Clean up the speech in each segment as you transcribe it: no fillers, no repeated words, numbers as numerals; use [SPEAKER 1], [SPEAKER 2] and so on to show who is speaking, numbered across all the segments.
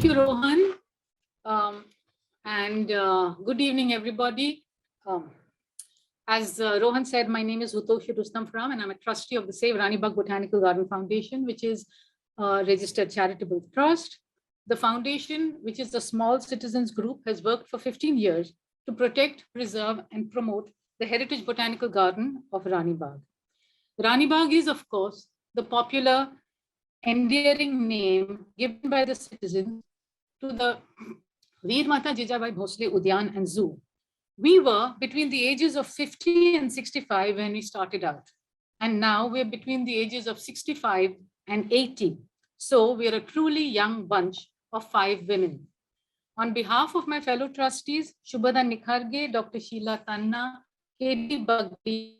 [SPEAKER 1] you, Rohan. Good evening, everybody. As Rohan said, my name is Hutokshi Rustomfram, and I'm a trustee of the Save Rani Bagh Botanical Garden Foundation, which is a registered charitable trust. The foundation, which is a small citizens group, has worked for 15 years to protect, preserve, and promote the heritage botanical garden of Rani Bagh. Rani Bagh is, of course, the popular endearing name given by the citizens to the Veermata, Jijabai, Bhonsle, Udyan, and Zoo. We were between the ages of 50 and 65 when we started out. And now we're between the ages of 65 and 80. So we're a truly young bunch of 5 women. On behalf of my fellow trustees, Shubhada Nikharge, Dr. Sheila Tanna, K.D. Bagdi,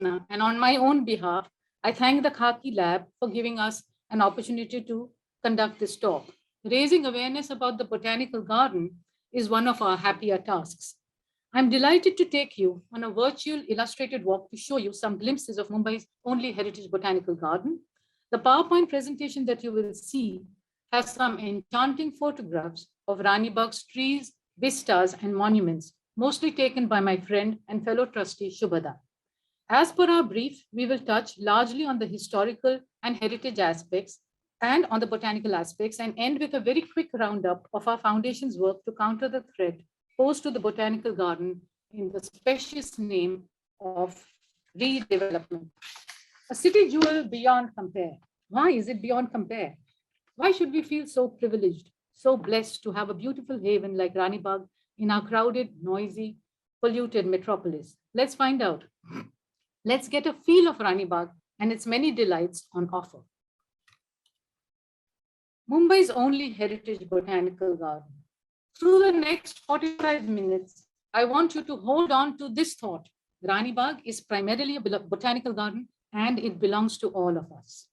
[SPEAKER 1] and on my own behalf, I thank the Khaki Lab for giving us an opportunity to conduct this talk. Raising awareness about the botanical garden is one of our happier tasks. I'm delighted to take you on a virtual illustrated walk to show you some glimpses of Mumbai's only heritage botanical garden. The PowerPoint presentation that you will see has some enchanting photographs of Rani Bagh's trees, vistas, and monuments, mostly taken by my friend and fellow trustee Shubhada. As per our brief, we will touch largely on the historical and heritage aspects and on the botanical aspects, and end with a very quick roundup of our foundation's work to counter the threat posed to the botanical garden in the specious name of redevelopment. A city jewel beyond compare. Why is it beyond compare? Why should we feel so privileged, so blessed to have a beautiful haven like Rani Bagh in our crowded, noisy, polluted metropolis? Let's find out. Let's get a feel of Rani Bagh and its many delights on offer. Mumbai's only heritage botanical garden. Through the next 45 minutes, I want you to hold on to this thought. Rani Bagh is primarily a botanical garden and it belongs to all of us.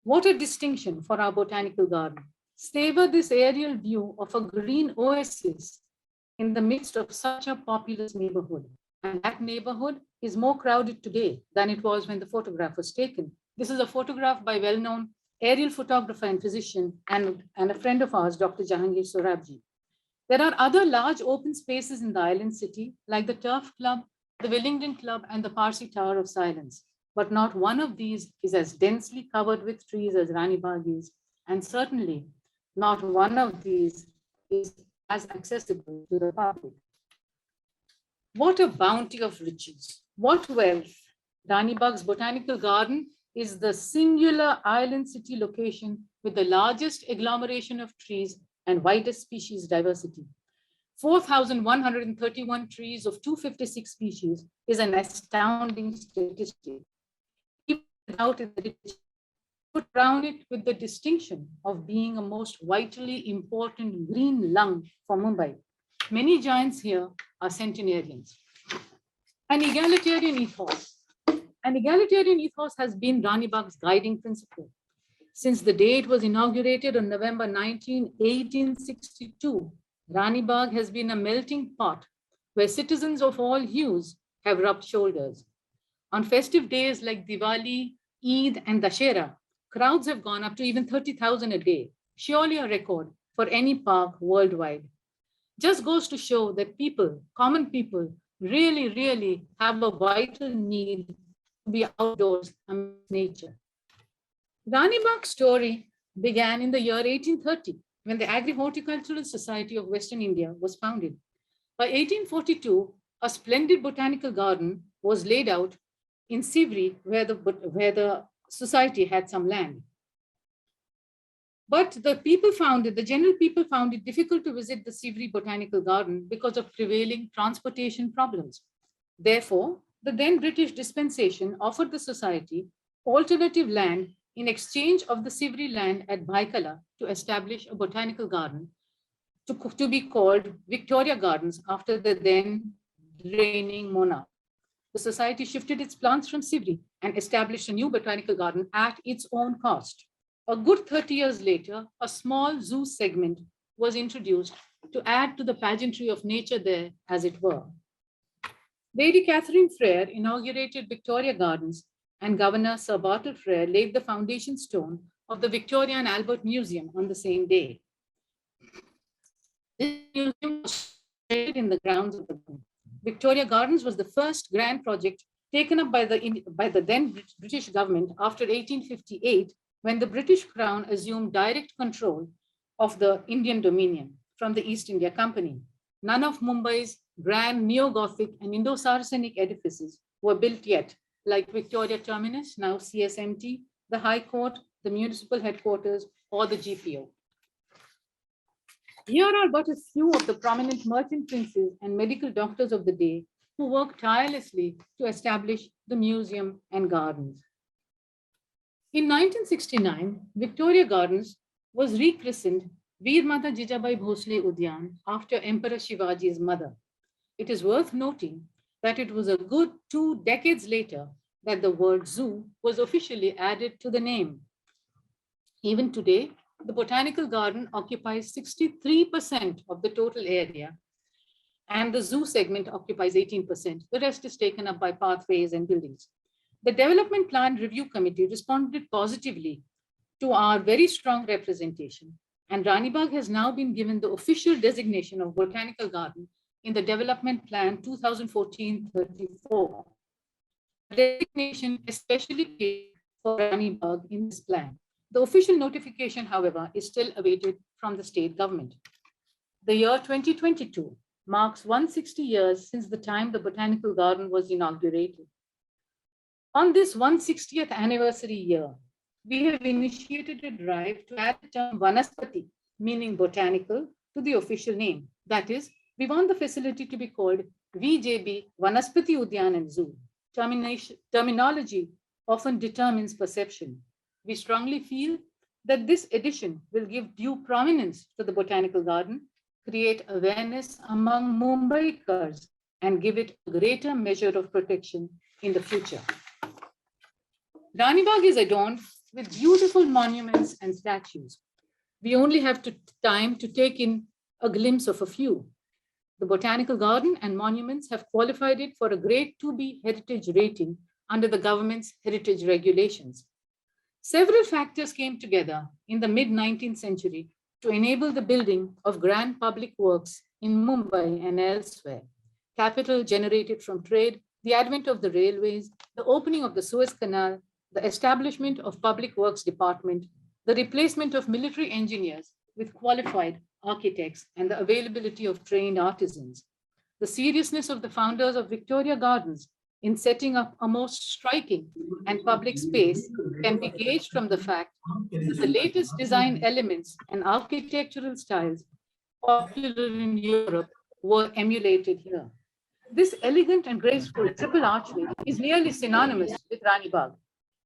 [SPEAKER 1] What a distinction for our botanical garden. Savor this aerial view of a green oasis in the midst of such a populous neighborhood. And that neighborhood is more crowded today than it was when the photograph was taken. This is a photograph by well-known aerial photographer and physician and a friend of ours, Dr. Jahangir Sorabji. There are other large open spaces in the island city, like the Turf Club, the Willingdon Club, and the Parsi Tower of Silence. But not one of these is as densely covered with trees as Rani Bagh is, and certainly not one of these is as accessible to the public. What a bounty of riches, what wealth. Rani Bagh's botanical garden is the singular island city location with the largest agglomeration of trees and widest species diversity. 4,131 trees of 256 species is an astounding statistic. Put around it with the distinction of being a most vitally important green lung for Mumbai. Many giants here are centenarians. An egalitarian ethos. An egalitarian ethos has been Rani Bagh's guiding principle. Since the day it was inaugurated on November 19, 1862, Rani Bagh has been a melting pot where citizens of all hues have rubbed shoulders. On festive days like Diwali, Eid, and Dashera, crowds have gone up to even 30,000 a day, surely a record for any park worldwide. Just goes to show that people, common people, really have a vital need to be outdoors amidst nature. Rani Bagh's story began in the year 1830 when the Agri-Horticultural Society of Western India was founded. By 1842, a splendid botanical garden was laid out in Sivri where the society had some land. But the general people found it difficult to visit the Sivri Botanical Garden because of prevailing transportation problems. Therefore, the then British dispensation offered the society alternative land in exchange of the Sivri land at Bhaikala to establish a botanical garden to be called Victoria Gardens after the then reigning monarch. The society shifted its plants from Sivri and established a new botanical garden at its own cost. A good 30 years later, a small zoo segment was introduced to add to the pageantry of nature there, as it were. Lady Catherine Frere inaugurated Victoria Gardens, and Governor Sir Bartle Frere laid the foundation stone of the Victoria and Albert Museum on the same day. This museum was situated in the grounds of the Victoria Gardens was the first grand project taken up by the then British government after 1858, when the British Crown assumed direct control of the Indian Dominion from the East India Company. None of Mumbai's grand neo-Gothic and Indo-Saracenic edifices were built yet, like Victoria Terminus, now CSMT, the High Court, the municipal headquarters, or the GPO. Here are but a few of the prominent merchant princes and medical doctors of the day who worked tirelessly to establish the museum and gardens. In 1969, Victoria Gardens was rechristened Veermata Jijabai Bhonsle Udyan after Emperor Shivaji's mother. It is worth noting that it was a good 2 decades later that the word zoo was officially added to the name. Even today, the Botanical Garden occupies 63% of the total area, and the zoo segment occupies 18%. The rest is taken up by pathways and buildings. The Development Plan Review Committee responded positively to our very strong representation, and Rani Bagh has now been given the official designation of Botanical Garden in the Development Plan 2014-34. The designation especially came for Rani Bagh in this plan. The official notification, however, is still awaited from the state government. The year 2022 marks 160 years since the time the Botanical Garden was inaugurated. On this 160th anniversary year, we have initiated a drive to add the term Vanaspati, meaning botanical, to the official name. That is, we want the facility to be called VJB, Vanaspati Udyan and Zoo. Terminology often determines perception. We strongly feel that this addition will give due prominence to the Botanical Garden, create awareness among Mumbaikars, and give it a greater measure of protection in the future. Rani Bagh is adorned with beautiful monuments and statues. We only have time to take in a glimpse of a few. The Botanical Garden and monuments have qualified it for a Grade 2B heritage rating under the government's heritage regulations. Several factors came together in the mid-19th century to enable the building of grand public works in Mumbai and elsewhere. Capital generated from trade, the advent of the railways, the opening of the Suez Canal, the establishment of Public Works Department, the replacement of military engineers with qualified architects, and the availability of trained artisans. The seriousness of the founders of Victoria Gardens in setting up a most striking and public space can be gauged from the fact that the latest design elements and architectural styles popular in Europe were emulated here. This elegant and graceful triple archway is nearly synonymous with Rani Bagh.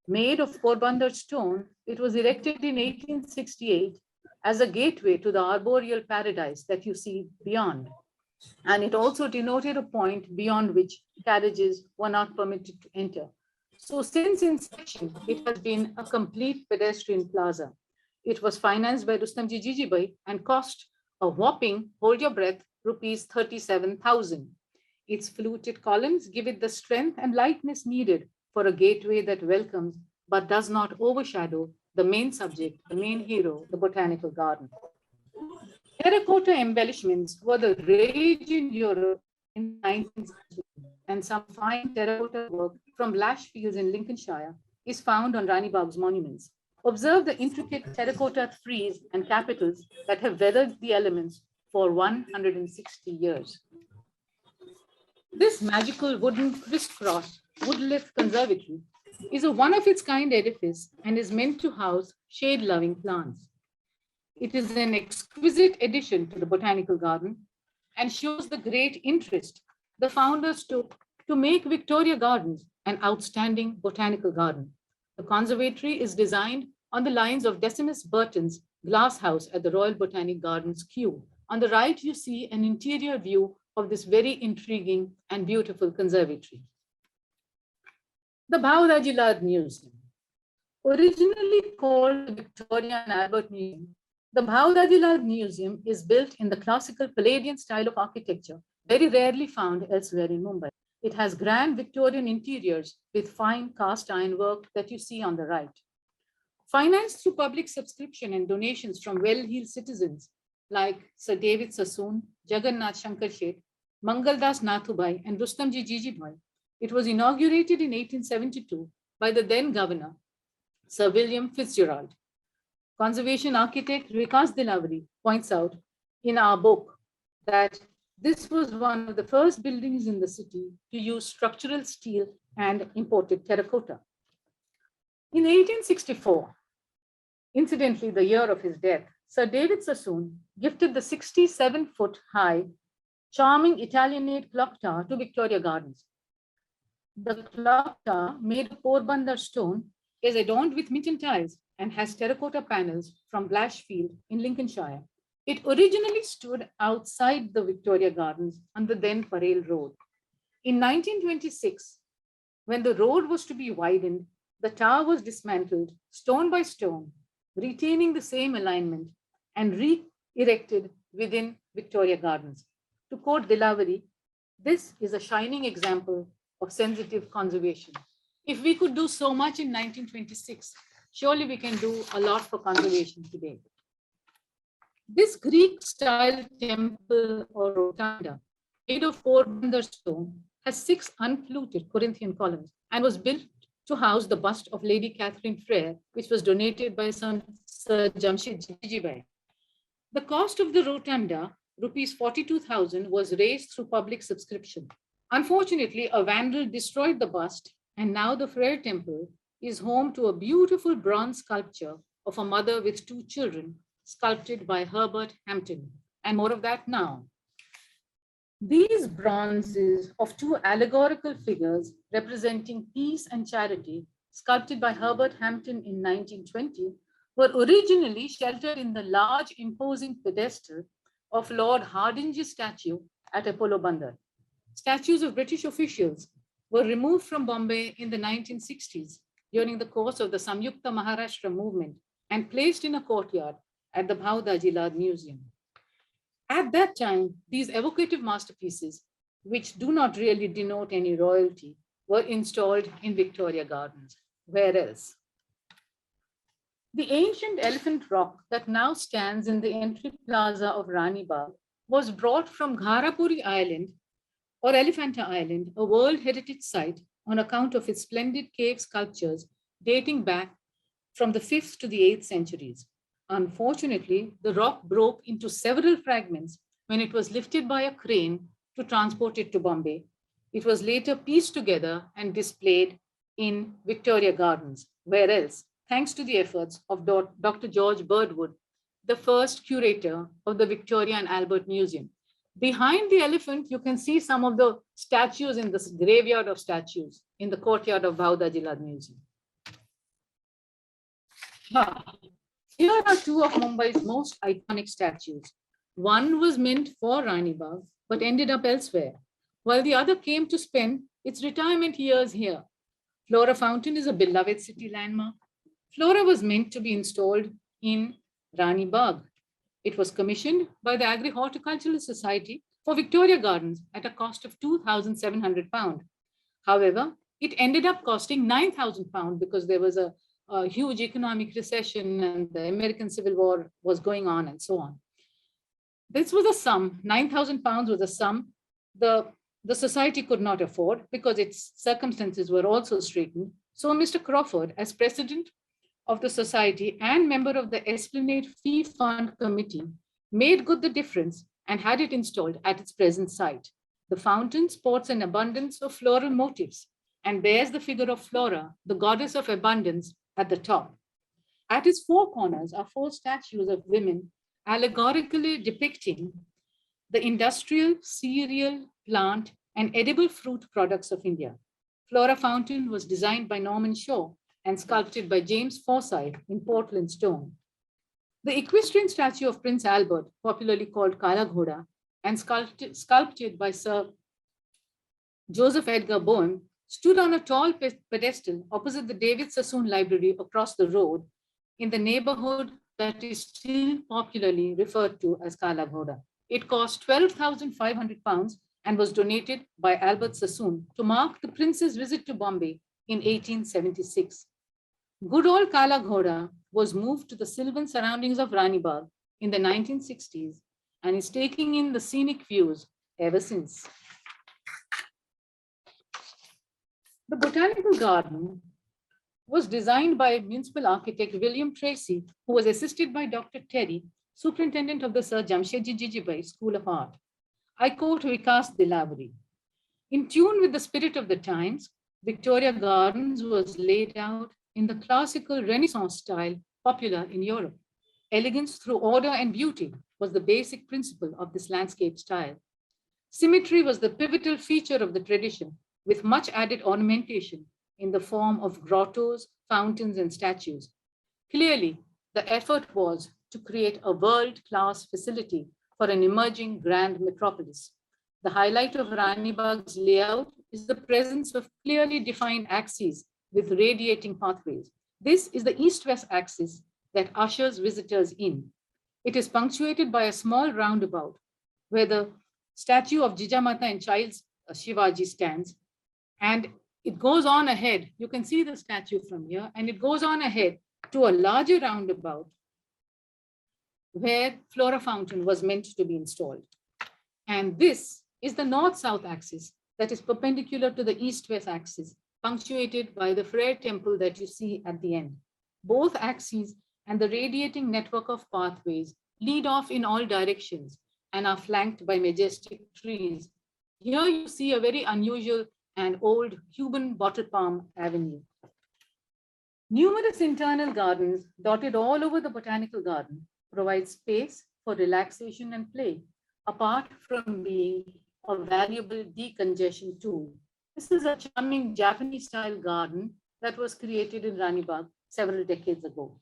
[SPEAKER 1] Made of Porbandar stone, it was erected in 1868 as a gateway to the arboreal paradise that you see beyond. And it also denoted a point beyond which carriages were not permitted to enter. So since inception, it has been a complete pedestrian plaza. It was financed by Rustomji Jijabai and cost a whopping, hold your breath, rupees 37,000. Its fluted columns give it the strength and lightness needed for a gateway that welcomes but does not overshadow the main subject, the main hero, the Botanical Garden. Terracotta embellishments were the rage in Europe in the 19th century, and some fine terracotta work from Lash Fields in Lincolnshire is found on Rani Bagh's monuments. Observe the intricate terracotta frieze and capitals that have weathered the elements for 160 years. This magical wooden crisscross woodlift conservatory is a one-of-its-kind edifice and is meant to house shade-loving plants. It is an exquisite addition to the Botanical Garden and shows the great interest the founders took to make Victoria Gardens an outstanding botanical garden. The conservatory is designed on the lines of Decimus Burton's glass house at the Royal Botanic Gardens, Kew. On the right, you see an interior view of this very intriguing and beautiful conservatory. The Bhaudajilad Museum. Originally called the Victoria and Albert Museum, the Bhaudajilad Museum is built in the classical Palladian style of architecture, very rarely found elsewhere in Mumbai. It has grand Victorian interiors with fine cast iron work that you see on the right. Financed through public subscription and donations from well-heeled citizens like Sir David Sassoon, Jagannath Shankar Sheth, Mangaldas Nathubai, and Rustomji Jijabai, it was inaugurated in 1872 by the then governor, Sir William Fitzgerald. Conservation architect Vikas Dilaveri points out in our book that this was one of the first buildings in the city to use structural steel and imported terracotta. In 1864, incidentally the year of his death, Sir David Sassoon gifted the 67-foot-high, charming Italianate clock tower to Victoria Gardens. The clock tower, made of Porbandar stone, is adorned with Mitton tiles and has terracotta panels from Blashfield in Lincolnshire. It originally stood outside the Victoria Gardens on the then Parel Road. In 1926, when the road was to be widened, the tower was dismantled stone by stone, retaining the same alignment and re-erected within Victoria Gardens. To quote Dilaveri, this is a shining example of sensitive conservation. If we could do so much in 1926, surely we can do a lot for conservation today. This Greek-style temple or rotunda, made of Porbandar stone, has 6 unfluted Corinthian columns and was built to house the bust of Lady Catherine Frere, which was donated by Sir Jamshid Jijabai. The cost of the rotunda, rupees 42,000, was raised through public subscription. Unfortunately, a vandal destroyed the bust, and now the Frere temple is home to a beautiful bronze sculpture of a mother with 2 children, sculpted by Herbert Hampton. And more of that now. These bronzes of 2 allegorical figures representing peace and charity, sculpted by Herbert Hampton in 1920, were originally sheltered in the large imposing pedestal of Lord Hardinge's statue at Apollo Bandar. Statues of British officials were removed from Bombay in the 1960s during the course of the Samyukta Maharashtra movement and placed in a courtyard at the Bhaudaji Museum. At that time, these evocative masterpieces, which do not really denote any royalty, were installed in Victoria Gardens. Where else? The ancient elephant rock that now stands in the entry plaza of Rani Bagh was brought from Gharapuri Island or Elephanta Island, a World Heritage Site, on account of its splendid cave sculptures dating back from the 5th to the 8th centuries. Unfortunately, the rock broke into several fragments when it was lifted by a crane to transport it to Bombay. It was later pieced together and displayed in Victoria Gardens. Where else? Thanks to the efforts of Dr. George Birdwood, the first curator of the Victoria and Albert Museum. Behind the elephant, you can see some of the statues in this graveyard of statues in the courtyard of Bhaudaji Museum. Here are 2 of Mumbai's most iconic statues. One was meant for Rani Bagh, but ended up elsewhere, while the other came to spend its retirement years here. Flora Fountain is a beloved city landmark. Flora was meant to be installed in Rani Bagh. It was commissioned by the Agri-Horticultural Society for Victoria Gardens at a cost of £2,700. However, it ended up costing £9,000 because there was a huge economic recession and the American Civil War was going on and so on. This was a sum, £9,000 was a sum the society could not afford because its circumstances were also straitened. So Mr. Crawford, as president of the society and member of the Esplanade Fee Fund Committee, made good the difference and had it installed at its present site. The fountain sports an abundance of floral motifs and bears the figure of Flora, the goddess of abundance, at the top. At its 4 corners are 4 statues of women allegorically depicting the industrial, cereal, plant, and edible fruit products of India. Flora Fountain was designed by Norman Shaw and sculpted by James Forsyth in Portland stone. The equestrian statue of Prince Albert, popularly called Kala Ghoda, and sculpted by Sir Joseph Edgar Boehm, stood on a tall pedestal opposite the David Sassoon Library across the road in the neighborhood that is still popularly referred to as Kala Ghoda. It cost £12,500 and was donated by Albert Sassoon to mark the prince's visit to Bombay in 1876. Good old Kala Ghoda was moved to the sylvan surroundings of Rani Bagh in the 1960s and is taking in the scenic views ever since. The Botanical Garden was designed by municipal architect William Tracy, who was assisted by Dr. Terry, superintendent of the Sir Jamshedji Jijabai School of Art. I quote Vikas Dilaburi. In tune with the spirit of the times, Victoria Gardens was laid out in the classical Renaissance style popular in Europe. Elegance through order and beauty was the basic principle of this landscape style. Symmetry was the pivotal feature of the tradition, with much added ornamentation in the form of grottos, fountains, and statues. Clearly, the effort was to create a world-class facility for an emerging grand metropolis. The highlight of Rani Bagh's layout is the presence of clearly defined axes with radiating pathways. This is the east-west axis that ushers visitors in. It is punctuated by a small roundabout where the statue of Jijamata and child's Shivaji stands. And it goes on ahead. You can see the statue from here, and it goes on ahead to a larger roundabout where Flora Fountain was meant to be installed. And this is the north-south axis that is perpendicular to the east-west axis, punctuated by the Frere temple that you see at the end. Both axes and the radiating network of pathways lead off in all directions and are flanked by majestic trees. Here you see a very unusual and old Cuban bottle palm avenue. Numerous internal gardens dotted all over the botanical garden provide space for relaxation and play, apart from being a valuable decongestion tool. This is a charming Japanese-style garden that was created in Rani Bagh several decades ago.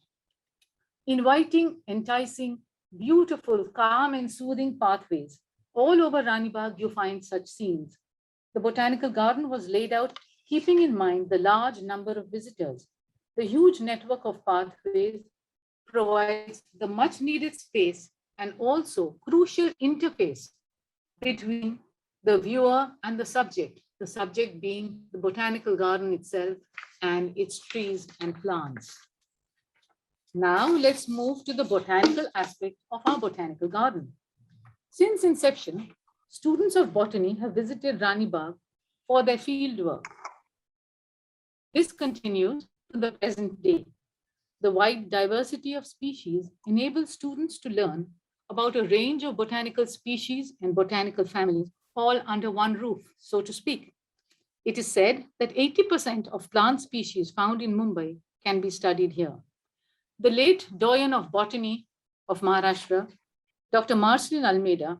[SPEAKER 1] Inviting, enticing, beautiful, calm, and soothing pathways. All over Rani Bagh, you find such scenes. The botanical garden was laid out keeping in mind the large number of visitors. The huge network of pathways provides the much needed space and also crucial interface between the viewer and the subject being the botanical garden itself and its trees and plants. Now let's move to the botanical aspect of our botanical garden. Since inception, students of botany have visited Rani Bagh for their field work. This continues to the present day. The wide diversity of species enables students to learn about a range of botanical species and botanical families all under one roof, so to speak. It is said that 80% of plant species found in Mumbai can be studied here. The late doyen of botany of Maharashtra, Dr. Marcelin Almeida,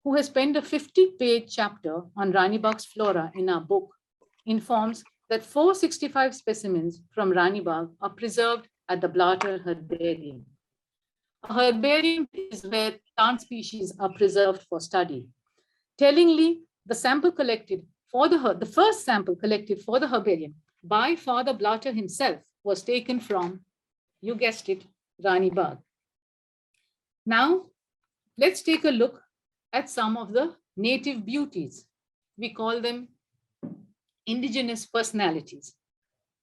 [SPEAKER 1] who has penned a 50-page chapter on Rani Bagh's flora in our book, informs that 465 specimens from Rani Bagh are preserved at the Blatter Herbarium. A herbarium is where plant species are preserved for study. Tellingly, the sample collected for the first sample collected for the herbarium by Father Blatter himself was taken from, you guessed it, Rani Bagh. Now, let's take a look at some of the native beauties. We call them indigenous personalities.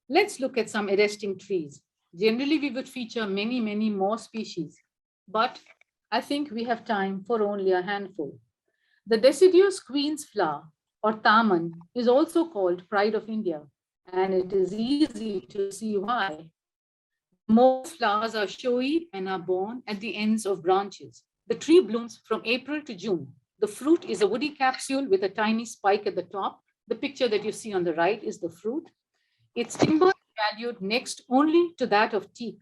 [SPEAKER 1] Let's look at some arresting trees. Generally, we would feature many, many more species, but I think we have time for only a handful. The deciduous queen's flower, or taman, is also called pride of India, and it is easy to see why. Most flowers are showy and are borne at the ends of branches. The tree blooms from April to June. The fruit is a woody capsule with a tiny spike at the top. The picture that you see on the right is the fruit. Its timber is valued next only to that of teak.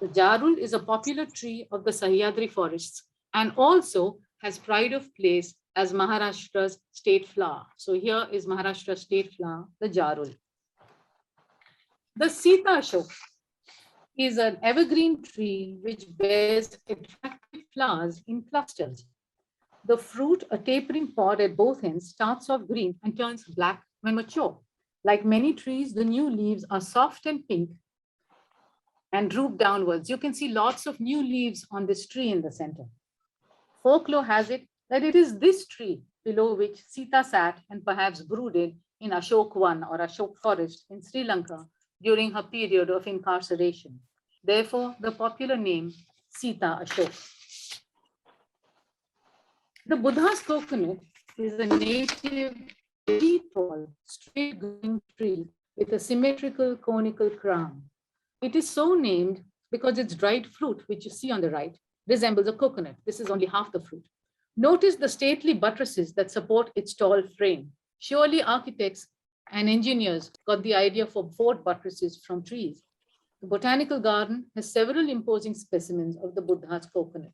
[SPEAKER 1] The jarul is a popular tree of the Sahyadri forests and also has pride of place as Maharashtra's state flower. So here is Maharashtra's state flower, the jarul. The Sita Ashok is an evergreen tree which bears attractive flowers in clusters. The fruit, a tapering pod at both ends, starts off green and turns black when mature. Like many trees, the new leaves are soft and pink and droop downwards. You can see lots of new leaves on this tree in the center. Folklore has it that it is this tree below which Sita sat and perhaps brooded in Ashok Van or Ashok Forest in Sri Lanka during her period of incarceration. Therefore, the popular name Sita Ashok. The Buddha's coconut is a native, very tall, straight-growing tree with a symmetrical conical crown. It is so named because its dried fruit, which you see on the right, resembles a coconut. This is only half the fruit. Notice the stately buttresses that support its tall frame. Surely architects and engineers got the idea for 4 buttresses from trees. The botanical garden has several imposing specimens of the Buddha's coconut.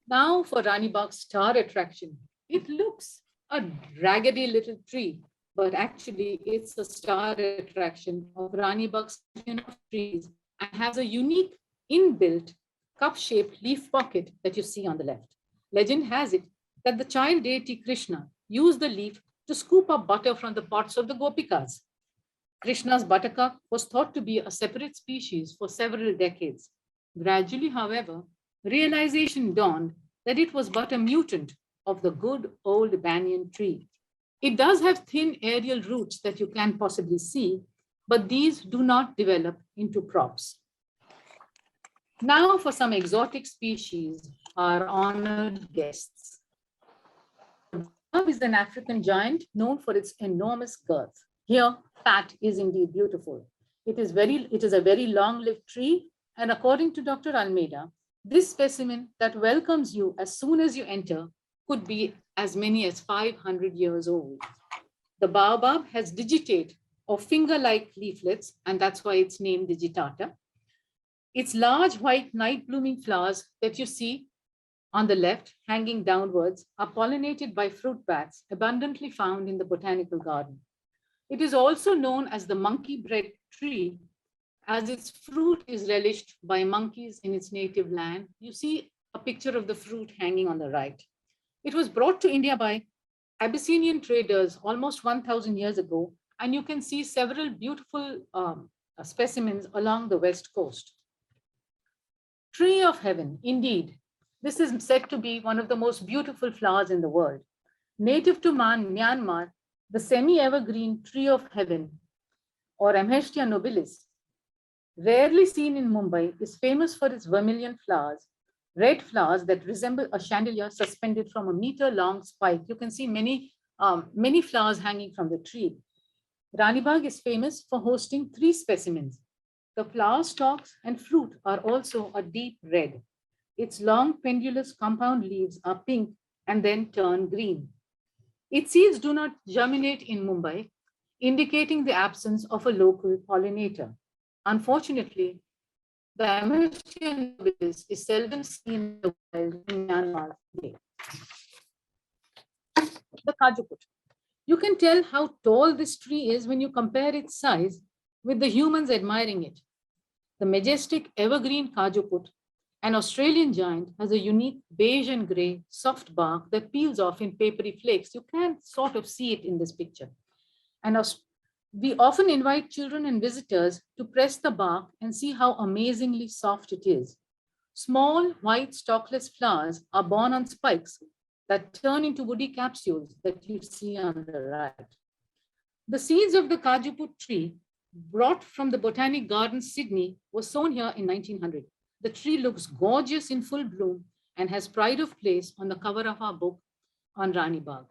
[SPEAKER 1] Now for Rani Bagh's star attraction. It looks a raggedy little tree, but actually it's a star attraction of Rani Bagh's trees and has a unique inbuilt cup-shaped leaf pocket that you see on the left. Legend has it that the child deity Krishna used the leaf to scoop up butter from the pots of the gopikas. Krishna's buttercup was thought to be a separate species for several decades. Gradually, however, realization dawned that it was but a mutant of the good old banyan tree. It does have thin aerial roots that you can possibly see, but these do not develop into crops. Now for some exotic species, our honored guests. Dove is an African giant known for its enormous girth. Here, fat is indeed beautiful. It is a very long-lived tree, and according to Dr. Almeida, this specimen that welcomes you as soon as you enter could be as many as 500 years old. The baobab has digitate or finger-like leaflets, and that's why it's named digitata. Its large white night-blooming flowers that you see on the left, hanging downwards, are pollinated by fruit bats abundantly found in the botanical garden. It is also known as the monkey bread tree, as its fruit is relished by monkeys in its native land. You see a picture of the fruit hanging on the right. It was brought to India by Abyssinian traders almost 1,000 years ago, and you can see several beautiful specimens along the west coast. Tree of heaven, indeed. This is said to be one of the most beautiful flowers in the world. Native to Myanmar, the semi-evergreen tree of heaven, or Amhestia nobilis, rarely seen in Mumbai, is famous for its vermilion flowers, red flowers that resemble a chandelier suspended from a meter-long spike. You can see many flowers hanging from the tree. Rani Bagh is famous for hosting 3 specimens. The flower stalks and fruit are also a deep red. Its long pendulous compound leaves are pink and then turn green. Its seeds do not germinate in Mumbai, indicating the absence of a local pollinator. Unfortunately, the Amhestia nobilis is seldom seen in the wild in Myanmar today. The Kajuput. You can tell how tall this tree is when you compare its size with the humans admiring it. The majestic evergreen Kajuput, an Australian giant, has a unique beige and gray soft bark that peels off in papery flakes. You can sort of see it in this picture. And we often invite children and visitors to press the bark and see how amazingly soft it is. Small white stalkless flowers are borne on spikes that turn into woody capsules that you see on the right. The seeds of the Kajuput tree brought from the Botanic Gardens, Sydney, was sown here in 1900. The tree looks gorgeous in full bloom and has pride of place on the cover of our book on Rani Bagh.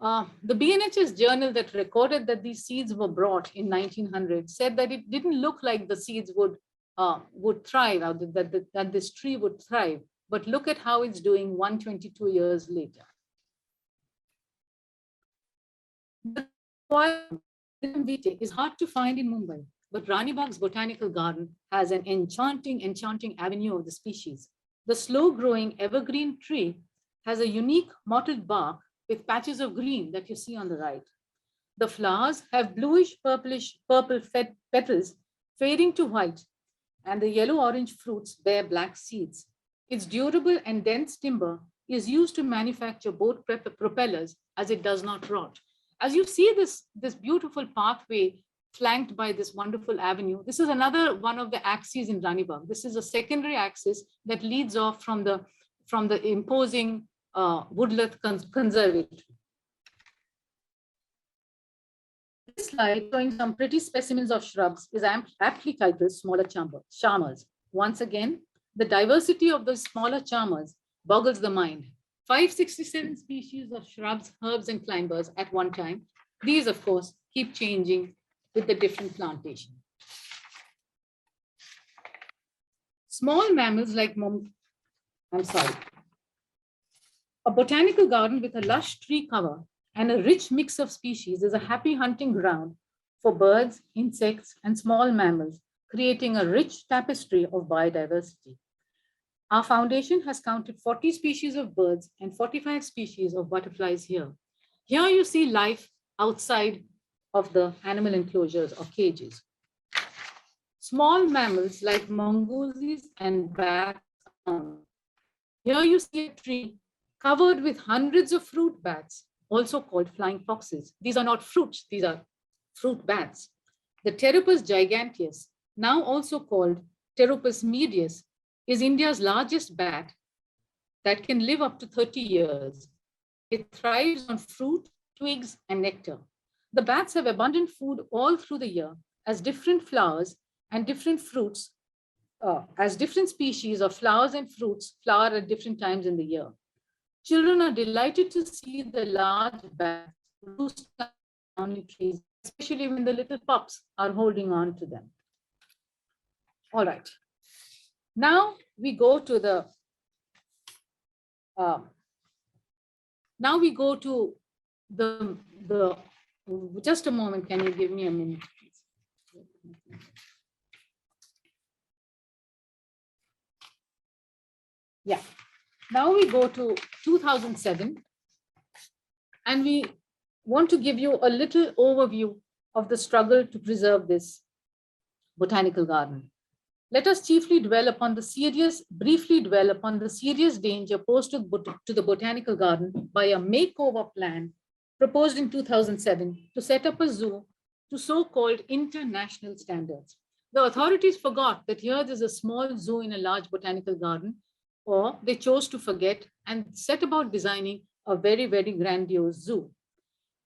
[SPEAKER 1] The BNHS journal that recorded that these seeds were brought in 1900 said that it didn't look like the seeds would thrive, or that this tree would thrive. But look at how it's doing 122 years later. The is hard to find in Mumbai, but Rani Bagh's botanical garden has an enchanting avenue of the species. The slow-growing evergreen tree has a unique mottled bark with patches of green that you see on the right. The flowers have bluish purple petals fading to white, and the yellow-orange fruits bear black seeds. Its durable and dense timber is used to manufacture boat propellers, as it does not rot. As you see this beautiful pathway flanked by this wonderful avenue, this is another one of the axes in Rani Bagh. This is a secondary axis that leads off from the imposing Woodland Conservatory. slide showing some pretty specimens of shrubs is aptly titled Smaller Charmers. Once again, the diversity of the smaller charmers boggles the mind. 567 species of shrubs, herbs, and climbers at one time. These, of course, keep changing with the different plantation. Small mammals like a botanical garden with a lush tree cover and a rich mix of species is a happy hunting ground for birds, insects, and small mammals, creating a rich tapestry of biodiversity. Our foundation has counted 40 species of birds and 45 species of butterflies here. Here you see life outside of the animal enclosures or cages. Small mammals like mongooses and bats. Here you see a tree covered with hundreds of fruit bats, also called flying foxes. These are not fruits, these are fruit bats. The Pteropus giganteus, now also called Pteropus medius, is India's largest bat that can live up to 30 years. It thrives on fruit, twigs, and nectar. The bats have abundant food all through the year as different flowers and different fruits, as different species of flowers and fruits flower at different times in the year. Children are delighted to see the large bats roost on trees, especially when the little pups are holding on to them. All right. Now we go to the just a moment, can you give me a minute, please? Yeah, now we go to 2007 and we want to give you a little overview of the struggle to preserve this botanical garden. Let us briefly dwell upon the serious danger posed to the botanical garden by a makeover plan proposed in 2007 to set up a zoo to so-called international standards. The authorities forgot that here there's a small zoo in a large botanical garden, or they chose to forget and set about designing a very, very grandiose zoo.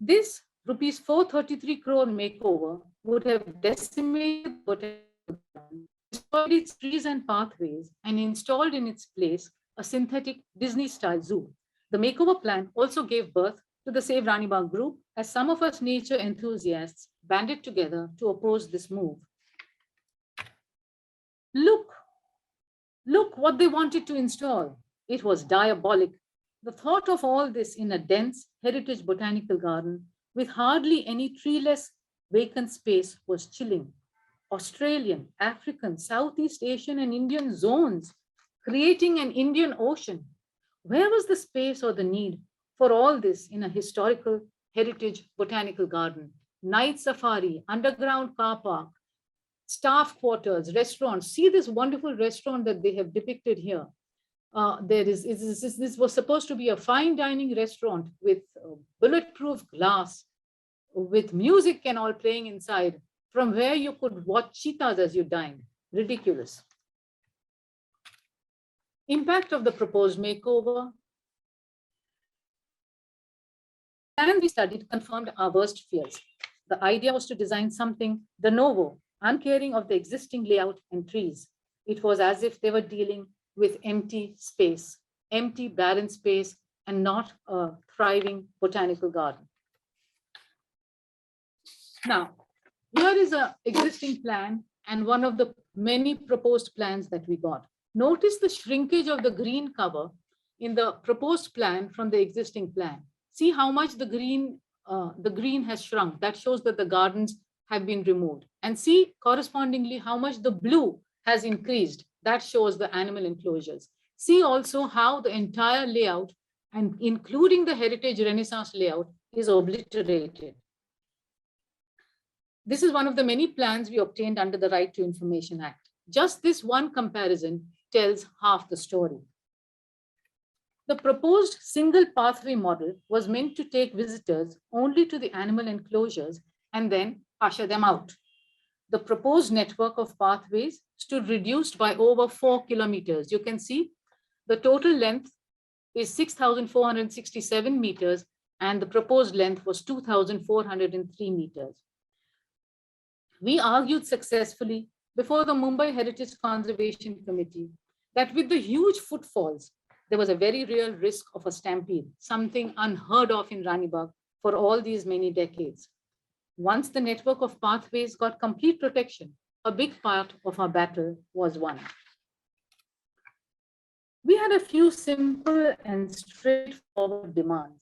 [SPEAKER 1] This rupees 433 crore makeover would have decimated the botanical garden, destroyed its trees and pathways, and installed in its place a synthetic Disney-style zoo. The makeover plan also gave birth to the Save Rani Bagh group, as some of us nature enthusiasts banded together to oppose this move. Look what they wanted to install. It was diabolic. The thought of all this in a dense heritage botanical garden with hardly any treeless vacant space was chilling. Australian, African, Southeast Asian, and Indian zones, creating an Indian Ocean. Where was the space or the need for all this in a historical heritage botanical garden? Night safari, underground car park, staff quarters, restaurants. See this wonderful restaurant that they have depicted here. This was supposed to be a fine dining restaurant with bulletproof glass, with music and all playing inside, from where you could watch cheetahs as you dined. Ridiculous. Impact of the proposed makeover. And we studied confirmed our worst fears. The idea was to design something de novo, uncaring of the existing layout and trees. It was as if they were dealing with empty space, empty, barren space, and not a thriving botanical garden. Now, here is an existing plan and one of the many proposed plans that we got. Notice the shrinkage of the green cover in the proposed plan from the existing plan. See how much the green has shrunk. That shows that the gardens have been removed. And see correspondingly how much the blue has increased. That shows the animal enclosures. See also how the entire layout, and including the heritage Renaissance layout, is obliterated. This is one of the many plans we obtained under the Right to Information Act. Just this one comparison tells half the story. The proposed single pathway model was meant to take visitors only to the animal enclosures and then usher them out. The proposed network of pathways stood reduced by over 4 kilometers. You can see the total length is 6,467 meters and the proposed length was 2,403 meters. We argued successfully before the Mumbai Heritage Conservation Committee that with the huge footfalls, there was a very real risk of a stampede, something unheard of in Rani Bagh for all these many decades. Once the network of pathways got complete protection, a big part of our battle was won. We had a few simple and straightforward demands.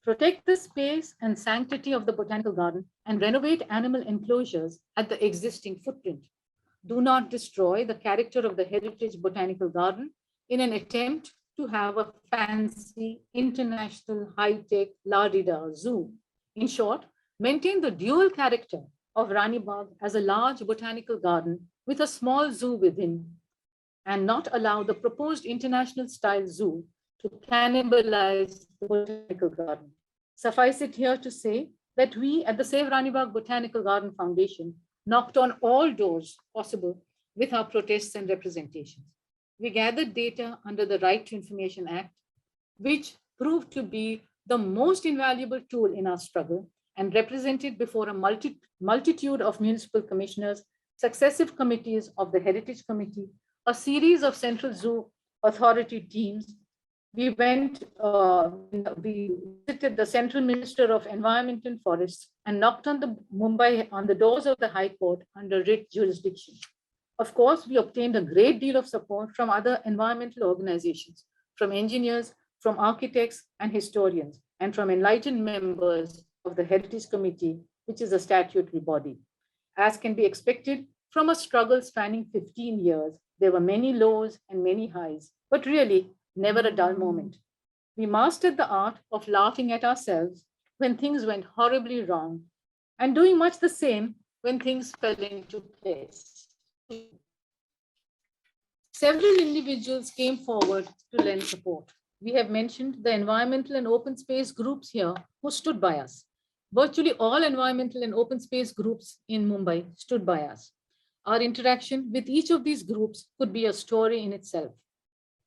[SPEAKER 1] Protect the space and sanctity of the botanical garden and renovate animal enclosures at the existing footprint. Do not destroy the character of the heritage botanical garden in an attempt to have a fancy, international, high-tech, la-di-da zoo. In short, maintain the dual character of Rani Bagh as a large botanical garden with a small zoo within, and not allow the proposed international style zoo to cannibalize the botanical garden. Suffice it here to say that we at the Save Rani Bagh Botanical Garden Foundation knocked on all doors possible with our protests and representations. We gathered data under the Right to Information Act, which proved to be the most invaluable tool in our struggle and represented before a multitude of municipal commissioners, successive committees of the Heritage Committee, a series of Central Zoo Authority teams. We visited the Central Minister of Environment and Forests and knocked on the doors of the High Court under writ jurisdiction. Of course, we obtained a great deal of support from other environmental organizations, from engineers, from architects and historians, and from enlightened members of the Heritage Committee, which is a statutory body. As can be expected from a struggle spanning 15 years, there were many lows and many highs, but really never a dull moment. We mastered the art of laughing at ourselves when things went horribly wrong and doing much the same when things fell into place. Several individuals came forward to lend support. We have mentioned the environmental and open space groups here who stood by us. Virtually all environmental and open space groups in Mumbai stood by us. Our interaction with each of these groups could be a story in itself.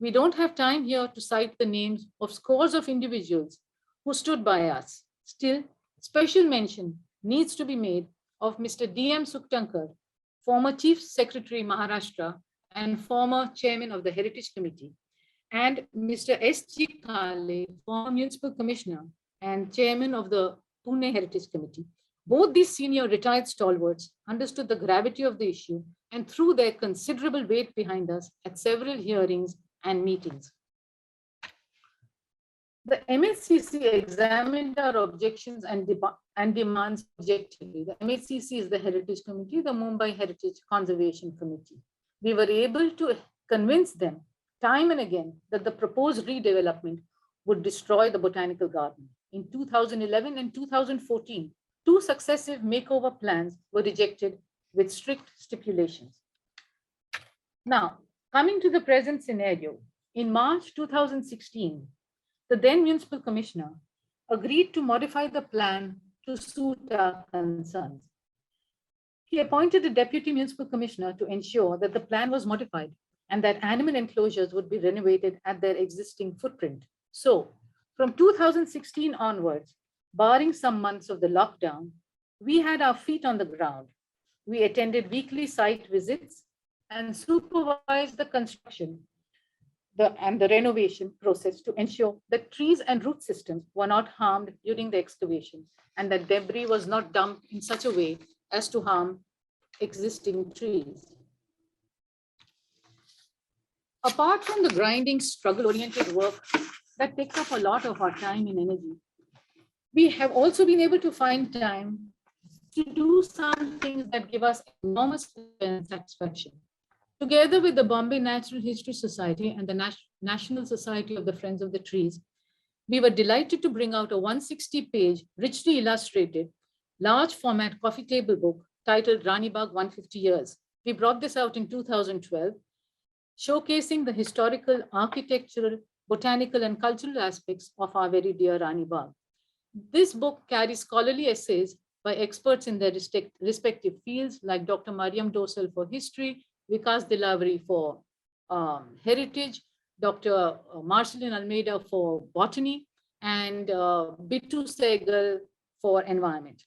[SPEAKER 1] We don't have time here to cite the names of scores of individuals who stood by us. Still, special mention needs to be made of Mr. D.M. Suktankar, former Chief Secretary Maharashtra and former Chairman of the Heritage Committee, and Mr. S.G. Kale, former Municipal Commissioner and Chairman of the Pune Heritage Committee. Both these senior retired stalwarts understood the gravity of the issue and threw their considerable weight behind us at several hearings and meetings. The MHCC examined our objections and demands objectively. The MHCC is the Heritage Committee, the Mumbai Heritage Conservation Committee. We were able to convince them time and again that the proposed redevelopment would destroy the botanical garden. In 2011 and 2014, two successive makeover plans were rejected with strict stipulations. Now, coming to the present scenario, in March 2016, the then municipal commissioner agreed to modify the plan to suit our concerns. He appointed a deputy municipal commissioner to ensure that the plan was modified and that animal enclosures would be renovated at their existing footprint. So, from 2016 onwards, barring some months of the lockdown, we had our feet on the ground. We attended weekly site visits and supervised the construction and the renovation process to ensure that trees and root systems were not harmed during the excavation and that debris was not dumped in such a way as to harm existing trees. Apart from the grinding, struggle-oriented work that takes up a lot of our time and energy, we have also been able to find time to do some things that give us enormous satisfaction. Together with the Bombay Natural History Society and the National Society of the Friends of the Trees, we were delighted to bring out a 160-page, richly illustrated, large format coffee table book titled Rani Bagh 150 Years. We brought this out in 2012, showcasing the historical, architectural, botanical, and cultural aspects of our very dear Rani Bagh. This book carries scholarly essays by experts in their respective fields, like Dr. Mariam Dosal for history, Vikas Dilavri for heritage, Dr. Marcelin Almeida for botany, and Bittu Sehgal for environment.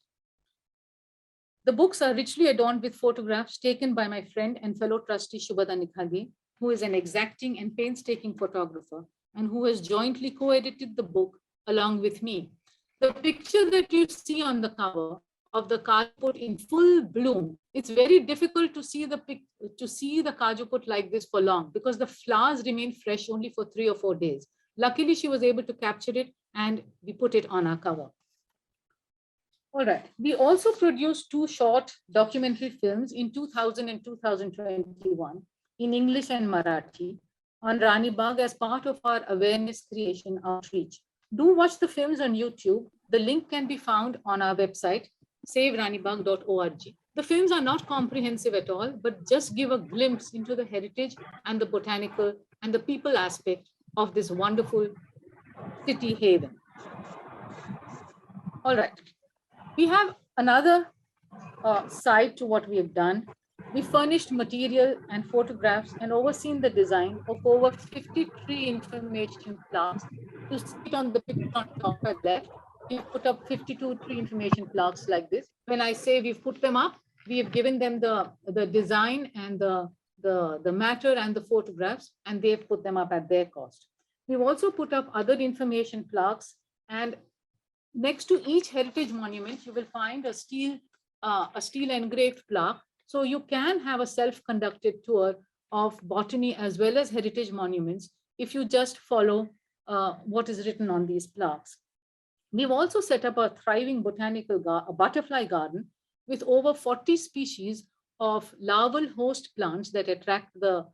[SPEAKER 1] The books are richly adorned with photographs taken by my friend and fellow trustee Shubhada Khaki, who is an exacting and painstaking photographer and who has jointly co-edited the book along with me. The picture that you see on the cover of the kajuput in full bloom, it's very difficult to see the kajuput like this for long because the flowers remain fresh only for 3 or 4 days. Luckily, she was able to capture it and we put it on our cover. All right. We also produced 2 short documentary films in 2000 and 2021 in English and Marathi on Rani Bagh as part of our awareness creation outreach. Do watch the films on YouTube. The link can be found on our website, saveranibagh.org. The films are not comprehensive at all, but just give a glimpse into the heritage and the botanical and the people aspect of this wonderful city haven. All right. We have another side to what we have done. We furnished material and photographs and overseen the design of over 53 information plaques. To see it on the picture on top at left, we put up 52 tree information plaques like this. When I say we've put them up, we have given them the design and the matter and the photographs, and they've put them up at their cost. We've also put up other information plaques, and next to each heritage monument, you will find a steel engraved plaque. So you can have a self-conducted tour of botany as well as heritage monuments if you just follow what is written on these plaques. We've also set up a thriving botanical butterfly garden with over 40 species of larval host plants that attract the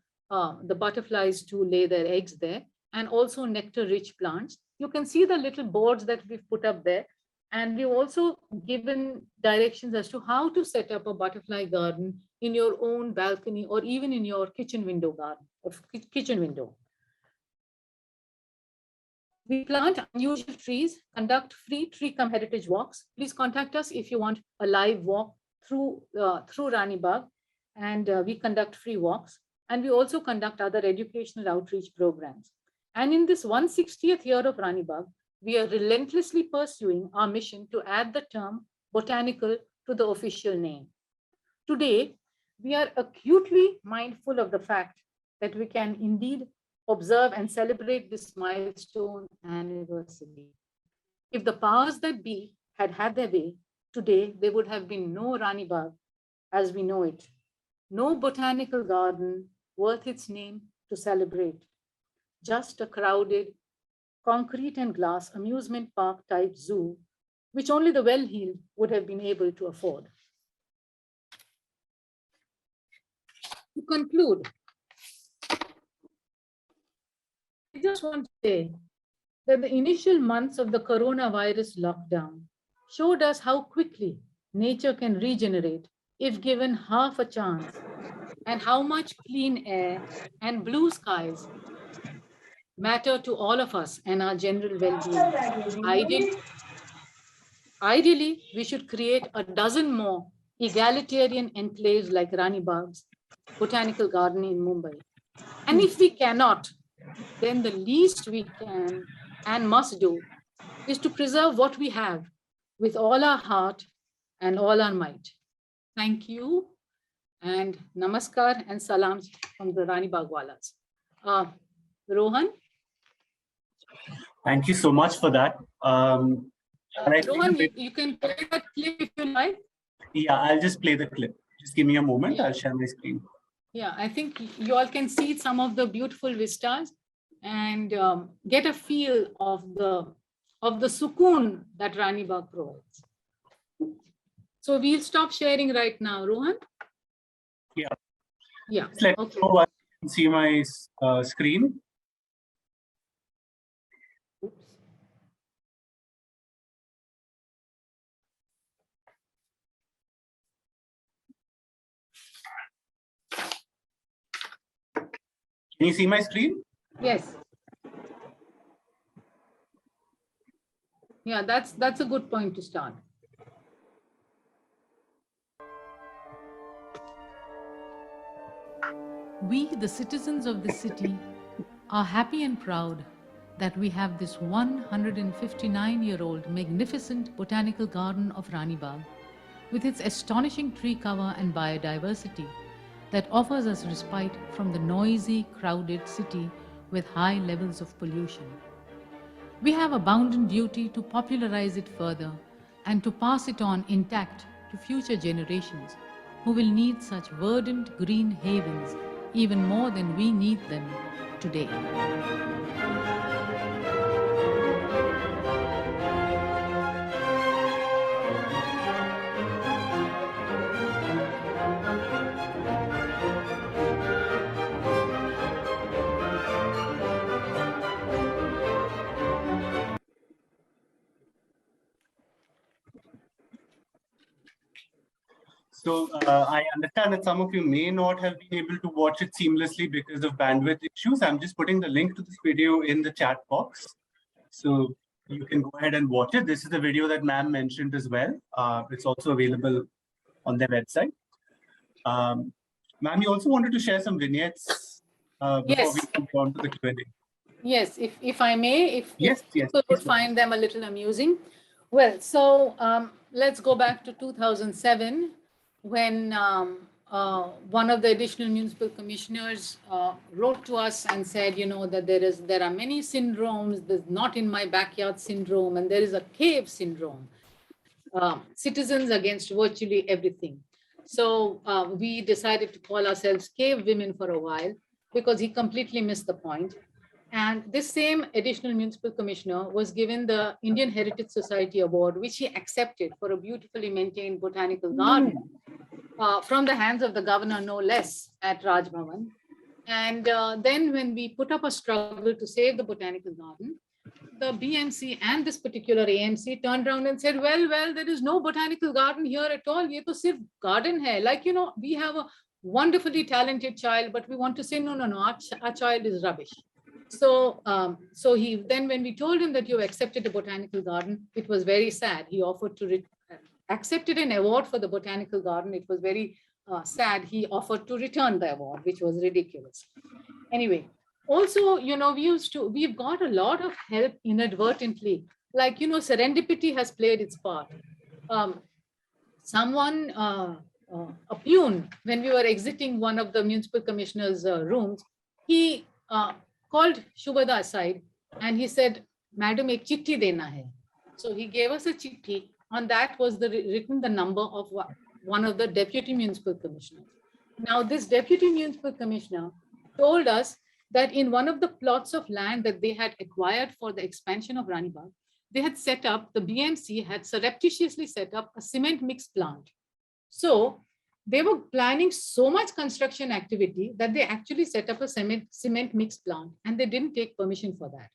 [SPEAKER 1] butterflies to lay their eggs there, and also nectar-rich plants. You can see the little boards that we've put up there. And we've also given directions as to how to set up a butterfly garden in your own balcony or even in your kitchen window garden, or kitchen window. We plant unusual trees, conduct free tree cum heritage walks. Please contact us if you want a live walk through Rani Bagh, and we conduct free walks. And we also conduct other educational outreach programs. And in this 160th year of Rani Bagh, we are relentlessly pursuing our mission to add the term botanical to the official name. Today, we are acutely mindful of the fact that we can indeed observe and celebrate this milestone anniversary. If the powers that be had had their way, today there would have been no Rani Bagh as we know it, no botanical garden worth its name to celebrate, just a crowded concrete and glass amusement park type zoo, which only the well-heeled would have been able to afford. To conclude, I just want to say that the initial months of the coronavirus lockdown showed us how quickly nature can regenerate if given half a chance, and how much clean air and blue skies matter to all of us and our general well-being. Ideally, we should create a dozen more egalitarian enclaves like Rani Bagh's Botanical Garden in Mumbai. And if we cannot, then the least we can and must do is to preserve what we have with all our heart and all our might. Thank you, and namaskar and salams from the Rani Baghwalas. Rohan?
[SPEAKER 2] Thank you so much for that.
[SPEAKER 1] Rohan, you can play that clip if you like.
[SPEAKER 2] Yeah, I'll just play the clip. Just give me a moment. Yeah. I'll share my screen.
[SPEAKER 1] Yeah, I think you all can see some of the beautiful vistas and get a feel of the sukoon that Rani Bagh provides. So we'll stop sharing right now, Rohan.
[SPEAKER 2] Yeah.
[SPEAKER 1] Yeah.
[SPEAKER 2] Let me know once you can see my screen. Can you see my screen?
[SPEAKER 1] Yes. Yeah, that's a good point to start. We, the citizens of the city, are happy and proud that we have this 159-year-old magnificent botanical garden of Rani Bagh, with its astonishing tree cover and biodiversity that offers us respite from the noisy, crowded city with high levels of pollution. We have a bounden duty to popularize it further and to pass it on intact to future generations who will need such verdant green havens even more than we need them today.
[SPEAKER 2] So I understand that some of you may not have been able to watch it seamlessly because of bandwidth issues. I'm just putting the link to this video in the chat box. So you can go ahead and watch it. This is the video that ma'am mentioned as well. It's also available on their website. Ma'am, you also wanted to share some vignettes before we move on to the Q&A.
[SPEAKER 1] Yes, if I may, if people would
[SPEAKER 2] please.
[SPEAKER 1] find them a little amusing. Well, so let's go back to 2007 when one of the additional municipal commissioners wrote to us and said, you know, that there are many syndromes, there's not in my backyard syndrome, and there is a cave syndrome. Citizens against virtually everything. So we decided to call ourselves cave women for a while because he completely missed the point. And this same additional municipal commissioner was given the Indian Heritage Society Award, which he accepted for a beautifully maintained botanical garden from the hands of the governor, no less, at Raj Bhavan. And then when we put up a struggle to save the botanical garden, the BMC and this particular AMC turned around and said, well, there is no botanical garden here at all. Ye to sirf garden hai. Like, you know, we have a wonderfully talented child, but we want to say, no, our child is rubbish. So, he then, when we told him that you accepted a botanical garden, it was very sad. He offered to accepted an award for the botanical garden. It was very sad. He offered to return the award, which was ridiculous. Anyway, also, you know, we've got a lot of help inadvertently. Like, you know, serendipity has played its part. Someone, a peon, when we were exiting one of the municipal commissioner's rooms, he called Shubhada aside and he said, Madam, ek chitti dena hai. So he gave us a chitti. On that was written the number of one of the deputy municipal commissioners. Now, this deputy municipal commissioner told us that in one of the plots of land that they had acquired for the expansion of Rani Bagh, they had set up, the BMC had surreptitiously set up a cement mix plant. So they were planning so much construction activity that they actually set up a cement mix plant and they didn't take permission for that.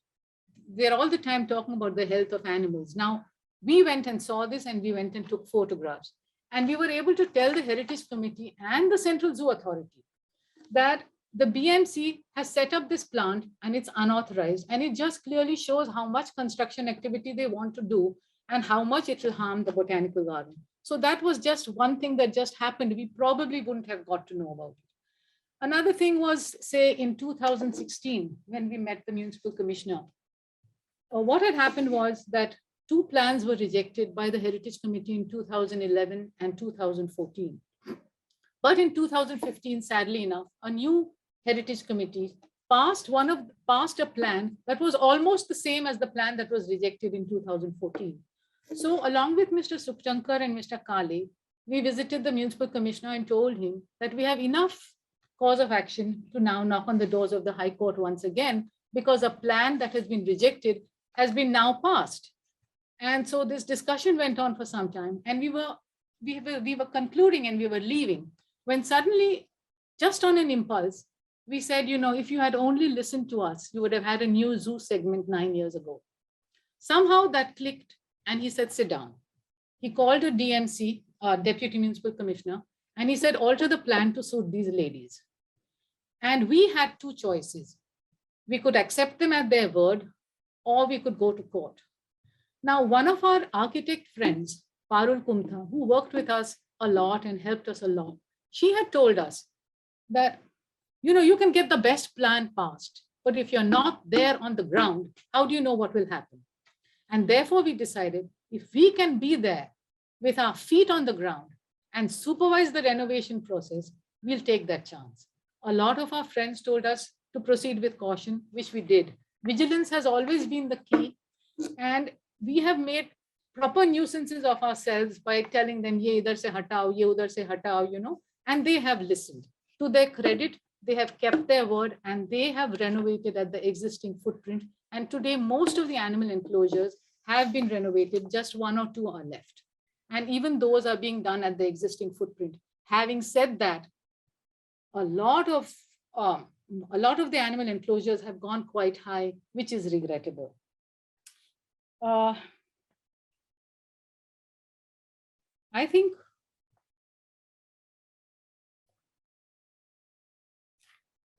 [SPEAKER 1] They're all the time talking about the health of animals. Now, we went and saw this and we went and took photographs. And we were able to tell the Heritage Committee and the Central Zoo Authority that the BMC has set up this plant and it's unauthorized. And it just clearly shows how much construction activity they want to do and how much it will harm the botanical garden. So that was just one thing that just happened. We probably wouldn't have got to know about it. Another thing was, say, in 2016, when we met the municipal commissioner, what had happened was that 2 plans were rejected by the Heritage Committee in 2011 and 2014. But in 2015, sadly enough, a new Heritage Committee passed a plan that was almost the same as the plan that was rejected in 2014. So along with Mr. Sukhchankar and Mr. Kale, we visited the municipal commissioner and told him that we have enough cause of action to now knock on the doors of the High Court once again, because a plan that has been rejected has been now passed. And so this discussion went on for some time, and we were concluding and we were leaving, when suddenly, just on an impulse, we said, you know, if you had only listened to us, you would have had a new zoo segment 9 years ago. Somehow that clicked, and he said, sit down. He called a DMC, Deputy Municipal Commissioner, and he said, alter the plan to suit these ladies. And we had 2 choices. We could accept them at their word, or we could go to court. Now, one of our architect friends, Parul Kumtha, who worked with us a lot and helped us a lot, she had told us that, you know, you can get the best plan passed, but if you're not there on the ground, how do you know what will happen? And therefore we decided, if we can be there, with our feet on the ground and supervise the renovation process, we'll take that chance. A lot of our friends told us to proceed with caution, which we did. Vigilance has always been the key, and we have made proper nuisances of ourselves by telling them, ye idhar se hatao, ye udhar se hatao, you know, and they have listened. To their credit, they have kept their word and they have renovated at the existing footprint. And today, most of the animal enclosures have been renovated, just 1 or 2 are left. And even those are being done at the existing footprint. Having said that, a lot of the animal enclosures have gone quite high, which is regrettable. I think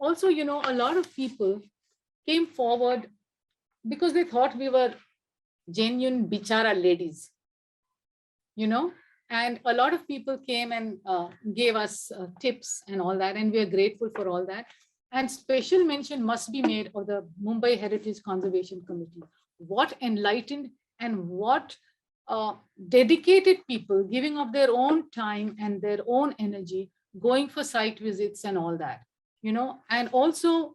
[SPEAKER 1] also, you know, a lot of people came forward because they thought we were genuine bichara ladies, you know, and a lot of people came and gave us tips and all that, and we are grateful for all that. And special mention must be made of the Mumbai Heritage Conservation Committee. What enlightened and what dedicated people giving up their own time and their own energy, going for site visits and all that, you know. And also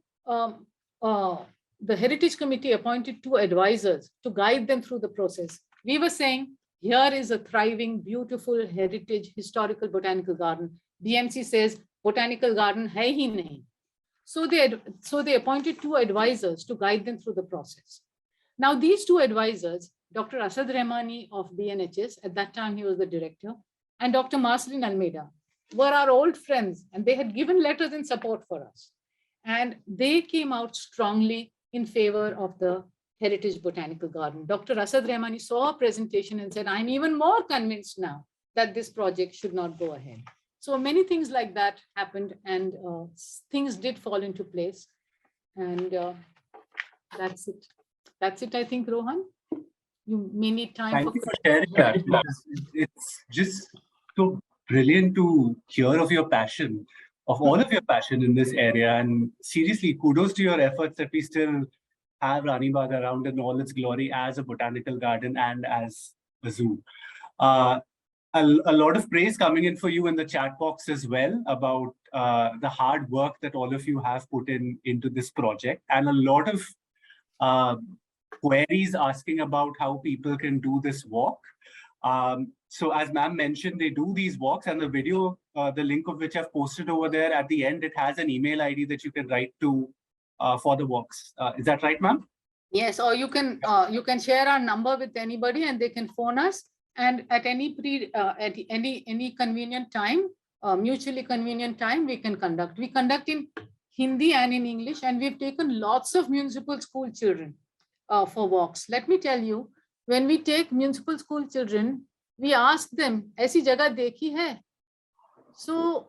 [SPEAKER 1] the Heritage Committee appointed 2 advisors to guide them through the process. We were saying, here is a thriving, beautiful heritage historical botanical garden. BMC says, botanical garden hai hi nahi. So they appointed 2 advisors to guide them through the process. Now, these 2 advisors, Dr. Asad Rahmani of BNHS, at that time he was the director, and Dr. Marceline Almeida, were our old friends, and they had given letters in support for us. And they came out strongly in favor of the Heritage Botanical Garden. Dr. Asad Rahmani saw a presentation and said, I'm even more convinced now that this project should not go ahead. So many things like that happened, and things did fall into place. And that's it. That's it, I think, Rohan. You may need time.
[SPEAKER 2] Thank you for sharing that. It's just so brilliant to hear of your passion, of all of your passion in this area. And seriously, kudos to your efforts that we still have Rani Bagh around in all its glory as a botanical garden and as a zoo. A lot of praise coming in for you in the chat box as well about the hard work that all of you have put into this project, and a lot of queries asking about how people can do this walk. So as ma'am mentioned, they do these walks, and the video, the link of which I've posted over there at the end, it has an email ID that you can write to for the walks. Is that right, ma'am?
[SPEAKER 1] Yes, or you can share our number with anybody and they can phone us, and at any convenient time, mutually convenient time, we can conduct. We conduct in Hindi and in English, and we've taken lots of municipal school children for walks. Let me tell you, when we take municipal school children, we ask them, "Aisi jagah dekhi hai?" So,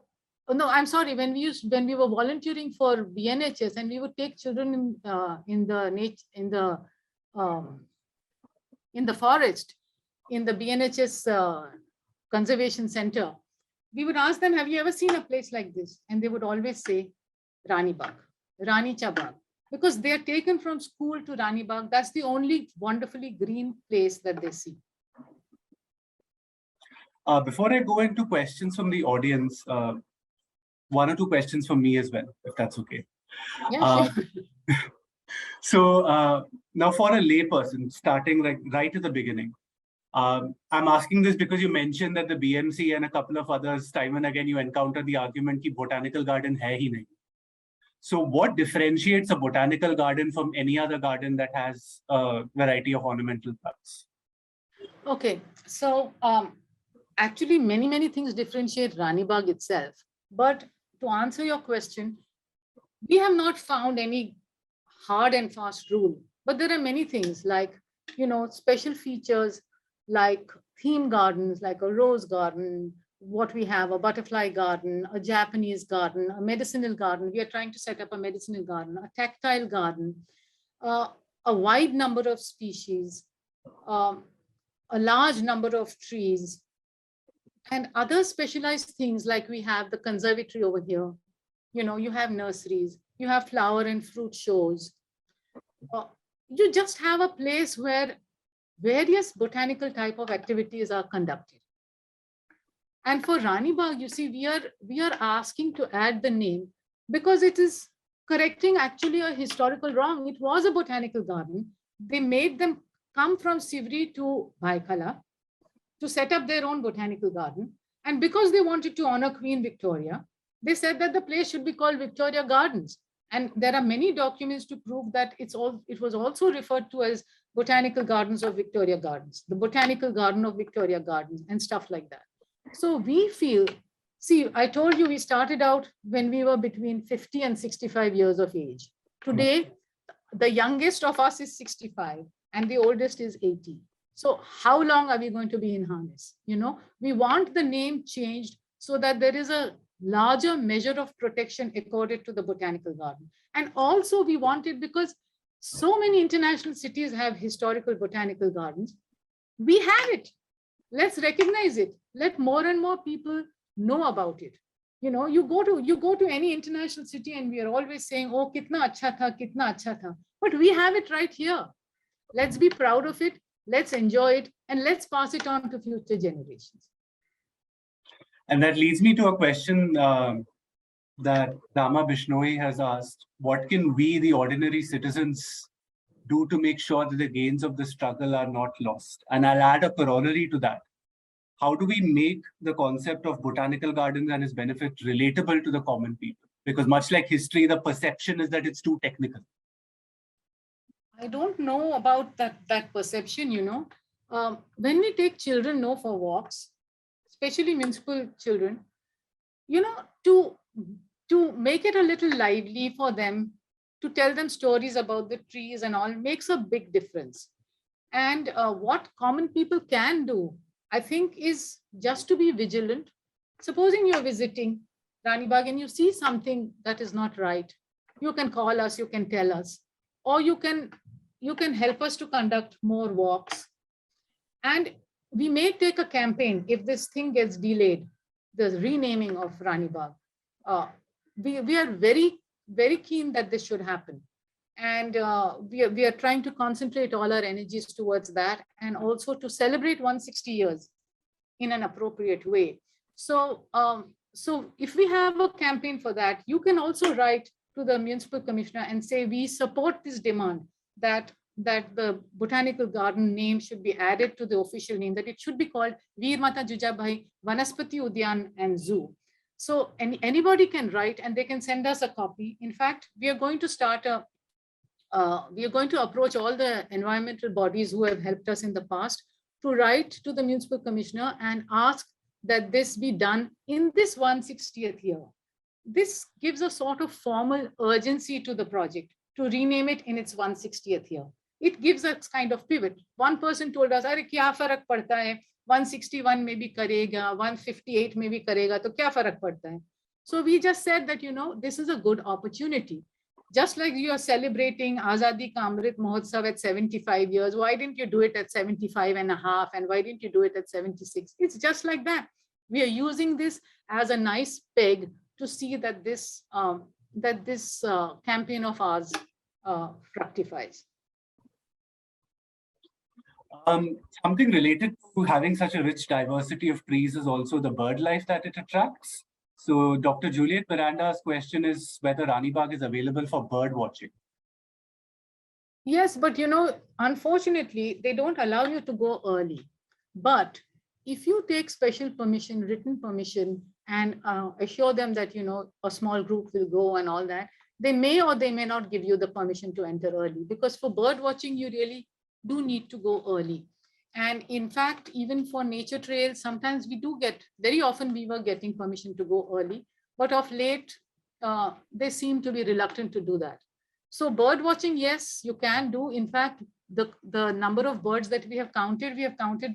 [SPEAKER 1] no, I'm sorry. When we were volunteering for BNHS, and we would take children in the forest, in the BNHS conservation center, we would ask them, "Have you ever seen a place like this?" And they would always say, "Rani Bagh, Rani Cha Bagh," because they are taken from school to Rani Bagh. That's the only wonderfully green place that they see.
[SPEAKER 2] Before I go into questions from the audience, 1 or 2 questions from me as well, if that's okay.
[SPEAKER 1] Yeah, sure.
[SPEAKER 2] So now for a layperson, starting right at the beginning, I'm asking this because you mentioned that the BMC and a couple of others, time and again, you encounter the argument that botanical garden hai hi nahi. So what differentiates a botanical garden from any other garden that has a variety of ornamental plants?
[SPEAKER 1] Okay, so actually many things differentiate Rani Bagh itself. But to answer your question, we have not found any hard and fast rule, but there are many things like, special features like theme gardens, like a rose garden, what we have, a butterfly garden, a Japanese garden, a medicinal garden. We are trying to set up a medicinal garden, a tactile garden, a wide number of species, a large number of trees, and other specialized things like we have the conservatory over here. You have nurseries, you have flower and fruit shows. You just have a place where various botanical type of activities are conducted. And for Rani Bagh, you see, we are asking to add the name because it is correcting actually a historical wrong. It was a botanical garden. They made them come from Sivri to Bhaikala to set up their own botanical garden. And because they wanted to honor Queen Victoria, they said that the place should be called Victoria Gardens. And there are many documents to prove that it was also referred to as Botanical Gardens of Victoria Gardens, the Botanical Garden of Victoria Gardens, and stuff like that. So we feel, see, I told you we started out when we were between 50 and 65 years of age. Today, the youngest of us is 65 and the oldest is 80. So how long are we going to be in harness? You know, we want the name changed so that there is a larger measure of protection accorded to the botanical garden. And also we want it because so many international cities have historical botanical gardens. We have it. Let's recognize it. Let more and more people know about it. You know, you go to any international city and we are always saying, oh, kitna acha tha, kitna acha tha. But we have it right here. Let's be proud of it. Let's enjoy it, and let's pass it on to future generations.
[SPEAKER 2] And that leads me to a question that Dama Bishnoi has asked. What can we, the ordinary citizens, do to make sure that the gains of the struggle are not lost? And I'll add a corollary to that. How do we make the concept of botanical gardens and its benefit relatable to the common people? Because much like history, the perception is that it's too technical.
[SPEAKER 1] I don't know about that perception, you know. When we take children for walks, especially municipal children, you know, to make it a little lively for them, to tell them stories about the trees and all makes a big difference. And what common people can do, I think, is just to be vigilant. Supposing you're visiting Rani Bagh and you see something that is not right, you can call us, you can tell us, or you can help us to conduct more walks. And we may take a campaign if this thing gets delayed, the renaming of Rani Bagh. We are very, very keen that this should happen. And we are trying to concentrate all our energies towards that, and also to celebrate 160 years in an appropriate way. So, so if we have a campaign for that, you can also write to the municipal commissioner and say, we support this demand that the botanical garden name should be added to the official name, that it should be called Veermata, Jijabai, Vanaspati Udyan and Zoo. So anybody can write and they can send us a copy. In fact, we are going to start we are going to approach all the environmental bodies who have helped us in the past to write to the municipal commissioner and ask that this be done in this 160th year. This gives a sort of formal urgency to the project to rename it in its 160th year. It gives us kind of pivot. One person told us, "Arey kya farak padta hai? 161 maybe karega, 158 maybe karega, to kya farak padta hai?" So we just said that, you know, this is a good opportunity. Just like you are celebrating Azadi Ka Amrit Mahotsav at 75 years, why didn't you do it at 75 and a half? And why didn't you do it at 76? It's just like that. We are using this as a nice peg to see that this campaign of ours fructifies.
[SPEAKER 2] Something related to having such a rich diversity of trees is also the bird life that it attracts. So Dr. Juliet Miranda's question is whether Rani Bagh is available for bird watching.
[SPEAKER 1] Yes, but you know, unfortunately, they don't allow you to go early. But if you take special permission, written permission, and assure them that, you know, a small group will go and all that, they may or they may not give you the permission to enter early, because for bird watching, you really do need to go early. And in fact, even for nature trails, sometimes we do get, very often we were getting permission to go early, but of late, they seem to be reluctant to do that. So bird watching, yes, you can do. In fact, the number of birds that we have counted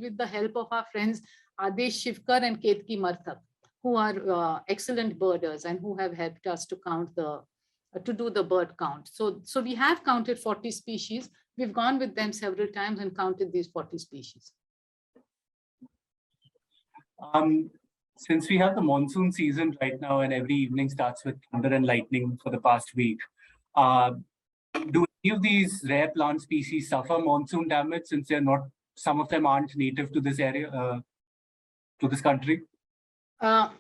[SPEAKER 1] with the help of our friends Adesh Shivkar and Ketki Marthak, who are excellent birders and who have helped us to count to do the bird count. So we have counted 40 species. We've gone with them several times and counted these 40 species.
[SPEAKER 2] Since we have the monsoon season right now and every evening starts with thunder and lightning for the past week, do any of these rare plant species suffer monsoon damage, since they're not, some of them aren't native to this area, to this country?
[SPEAKER 1] No,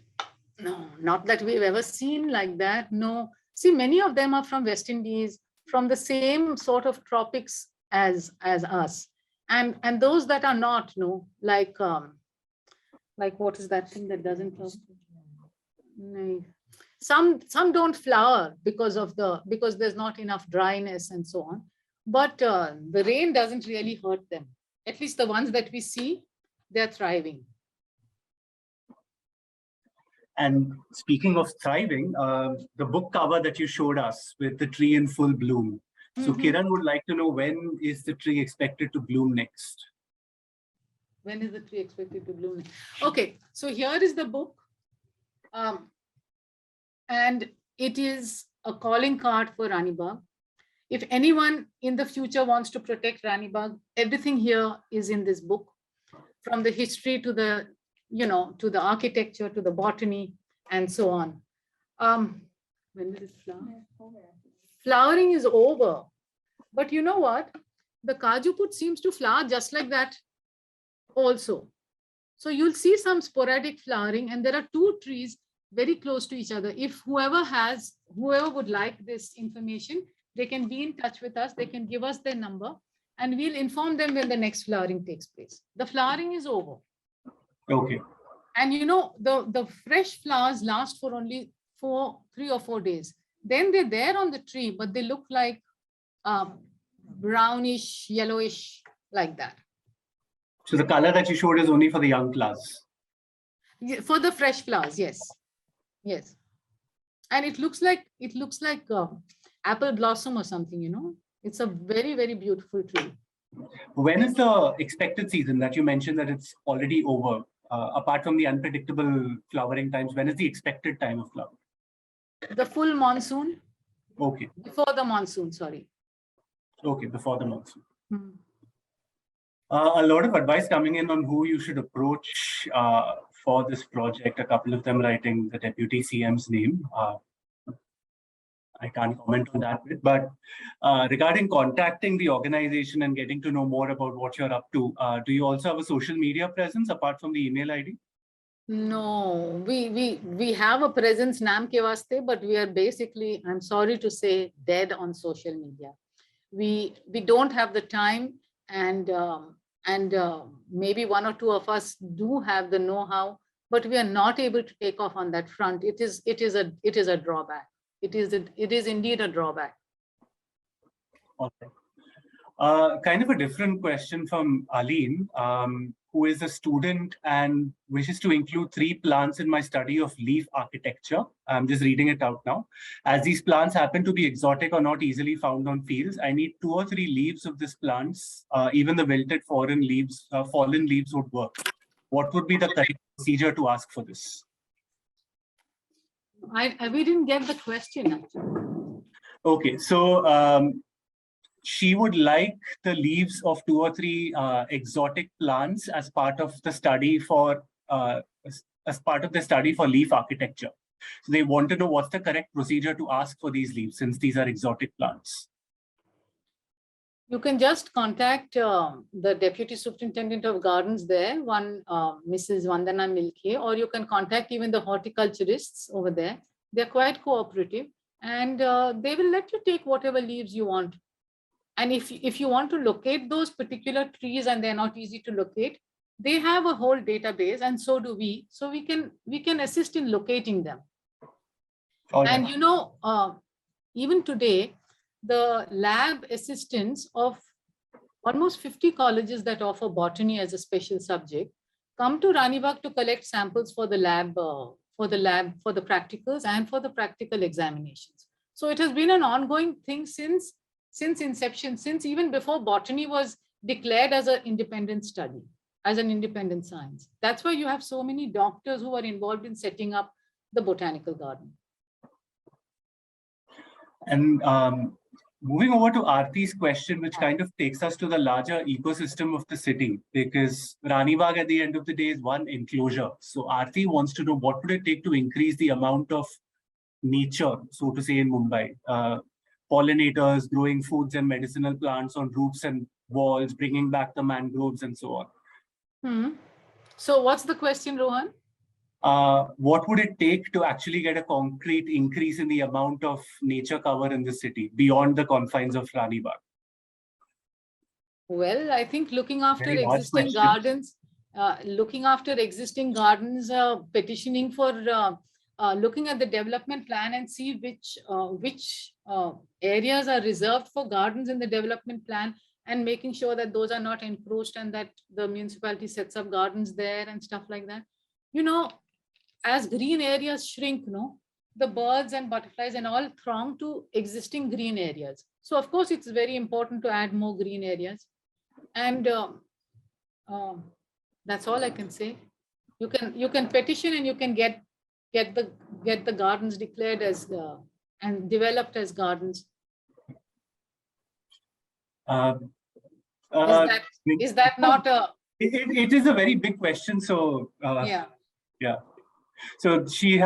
[SPEAKER 1] not that we've ever seen like that. No. See, many of them are from West Indies, from the same sort of tropics as us. And those that are not, no, like what is that thing that doesn't talk? No. Some don't flower because there's not enough dryness and so on. But the rain doesn't really hurt them. At least the ones that we see, they're thriving.
[SPEAKER 2] And speaking of thriving, the book cover that you showed us with the tree in full bloom. So Kiran would like to know, when is the tree expected to bloom next?
[SPEAKER 1] When is the tree expected to bloom next? Okay, so here is the book. And it is a calling card for Rani Bagh. If anyone in the future wants to protect Rani Bagh, everything here is in this book, from the history to the, to the architecture, to the botany, and so on. When did it flower? Flowering is over. But you know what? The Kajuput seems to flower just like that also. So you'll see some sporadic flowering, and there are two trees very close to each other. If whoever would like this information, they can be in touch with us. They can give us their number, and we'll inform them when the next flowering takes place. The flowering is over.
[SPEAKER 2] Okay.
[SPEAKER 1] And the fresh flowers last for only 3 or 4 days. Then they're there on the tree, but they look like brownish, yellowish, like that.
[SPEAKER 2] So the color that you showed is only for the young flowers?
[SPEAKER 1] For the fresh flowers, yes. Yes. And it looks like apple blossom or something, It's a very, very beautiful tree.
[SPEAKER 2] When is the expected season that you mentioned that it's already over? Apart from the unpredictable flowering times, when is the expected time of flower?
[SPEAKER 1] The full monsoon.
[SPEAKER 2] Okay.
[SPEAKER 1] Before the monsoon, sorry.
[SPEAKER 2] Okay, before the monsoon. A lot of advice coming in on who you should approach for this project, a couple of them writing the Deputy CM's name. I can't comment on that bit, but regarding contacting the organization and getting to know more about what you're up to, do you also have a social media presence apart from the email ID?
[SPEAKER 1] No, we have a presence, Naam ke vaste, but we are basically, I'm sorry to say, dead on social media. We don't have the time, and maybe 1 or 2 of us do have the know-how, but we are not able to take off on that front. It is a drawback. It is indeed a drawback.
[SPEAKER 2] Okay. Kind of a different question from Aline, who is a student and wishes to include 3 plants in my study of leaf architecture. I'm just reading it out now. As these plants happen to be exotic or not easily found on fields, I need 2 or 3 leaves of these plants. Even the wilted fallen leaves would work. What would be the correct procedure to ask for this?
[SPEAKER 1] We didn't get the question, actually.
[SPEAKER 2] Okay, so she would like the leaves of 2 or 3 exotic plants as part of the study for leaf architecture. So they want to know what's the correct procedure to ask for these leaves, since these are exotic plants.
[SPEAKER 1] You can just contact the Deputy Superintendent of Gardens there, Mrs. Vandana Milke, or you can contact even the horticulturists over there. They're quite cooperative, and they will let you take whatever leaves you want. And if you want to locate those particular trees and they're not easy to locate, they have a whole database, and so do we. So we can assist in locating them. Okay. And even today, the lab assistants of almost 50 colleges that offer botany as a special subject come to Rani Bagh to collect samples for the lab, for the practicals and for the practical examinations. So it has been an ongoing thing since inception, since even before botany was declared as an independent study, as an independent science. That's why you have so many doctors who are involved in setting up the botanical garden.
[SPEAKER 2] And moving over to Aarti's question, which kind of takes us to the larger ecosystem of the city, because Rani Bagh at the end of the day is one enclosure. So Aarti wants to know, what would it take to increase the amount of nature, so to say, in Mumbai? Pollinators, growing foods and medicinal plants on roofs and walls, bringing back the mangroves and so on.
[SPEAKER 1] So what's the question, Rohan?
[SPEAKER 2] what would it take to actually get a concrete increase in the amount of nature cover in the city beyond the confines of Rani Bagh?
[SPEAKER 1] Well, I think looking after
[SPEAKER 2] Very large
[SPEAKER 1] existing
[SPEAKER 2] question.
[SPEAKER 1] gardens, petitioning for looking at the development plan and see which areas are reserved for gardens in the development plan, and making sure that those are not encroached and that the municipality sets up gardens there and stuff like that. You know, as green areas shrink, the birds and butterflies and all throng to existing green areas. So of course, it's very important to add more green areas. And that's all I can say. You can petition and you can get the gardens declared as and developed as gardens. Is that not a?
[SPEAKER 2] It is a very big question. So
[SPEAKER 1] Yeah.
[SPEAKER 2] So she's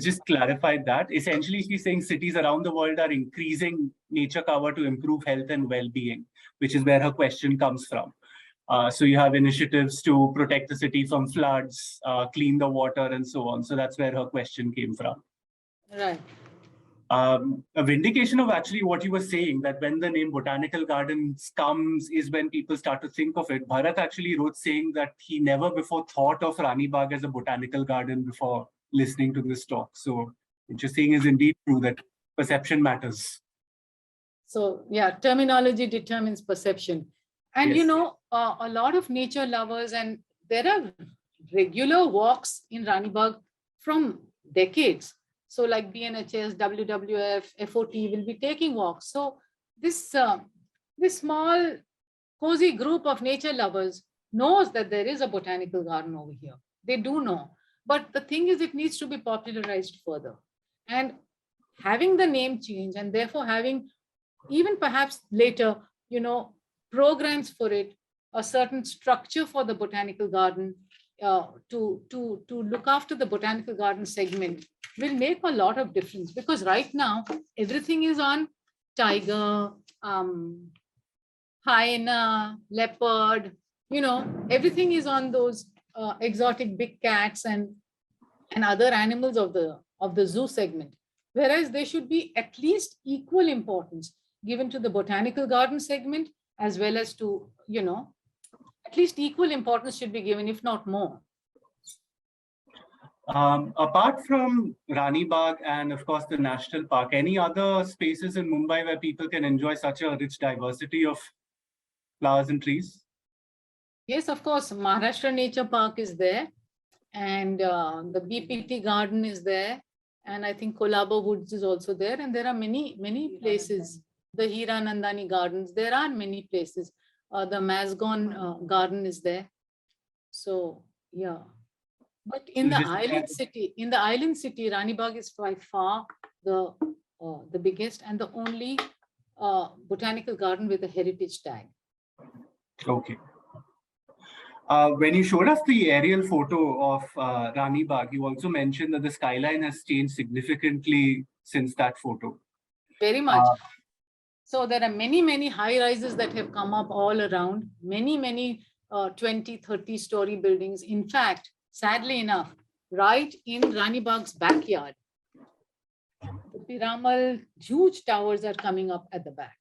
[SPEAKER 2] just clarified that. Essentially, she's saying cities around the world are increasing nature cover to improve health and well-being, which is where her question comes from. So you have initiatives to protect the city from floods, clean the water, and so on. So that's where her question came from.
[SPEAKER 1] Right.
[SPEAKER 2] A vindication of actually what you were saying, that when the name Botanical Gardens comes is when people start to think of it. Bharat actually wrote saying that he never before thought of Rani Bagh as a botanical garden before listening to this talk. So what you're saying is indeed true, that perception matters.
[SPEAKER 1] So yeah, terminology determines perception. And
[SPEAKER 2] Yes.
[SPEAKER 1] A lot of nature lovers, and there are regular walks in Rani Bagh from decades. So like BNHS, WWF, FOT will be taking walks. So this small cozy group of nature lovers knows that there is a botanical garden over here. They do know. But the thing is, it needs to be popularized further. And having the name change, and therefore having even perhaps later, programs for it, a certain structure for the botanical garden, to look after the botanical garden segment will make a lot of difference, because right now everything is on tiger, hyena, leopard, everything is on those exotic big cats and other animals of the zoo segment. Whereas there should be at least equal importance given to the botanical garden segment, as well as to, at least equal importance should be given, if not more.
[SPEAKER 2] Apart from Rani Bagh and of course the National Park, any other spaces in Mumbai where people can enjoy such a rich diversity of flowers and trees?
[SPEAKER 1] Yes, of course. Maharashtra Nature Park is there, and the BPT Garden is there, and I think Kolaba Woods is also there, and there are many places. The Hiranandani Gardens, there are many places. The Mazgon Garden is there. So yeah. But in the island city, Rani Bagh is by far the biggest and the only botanical garden with a heritage tag.
[SPEAKER 2] Okay. When you showed us the aerial photo of Rani Bagh, you also mentioned that the skyline has changed significantly since that photo.
[SPEAKER 1] Very much. So there are many high rises that have come up all around, many 20, 30 story buildings. In fact, sadly enough, right in Rani Bagh's backyard, the Piramal huge towers are coming up at the back.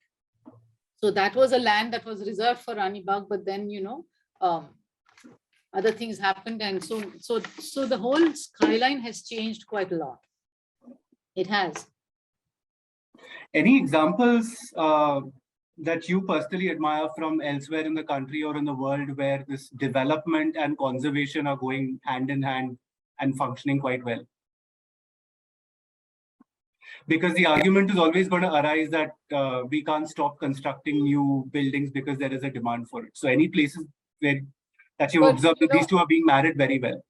[SPEAKER 1] So that was a land that was reserved for Rani Bagh, but then, other things happened. And so the whole skyline has changed quite a lot. It has.
[SPEAKER 2] Any examples that you personally admire from elsewhere in the country or in the world where this development and conservation are going hand in hand and functioning quite well? Because the argument is always going to arise that we can't stop constructing new buildings because there is a demand for it. So any places where that you've observed that these two are being married very well?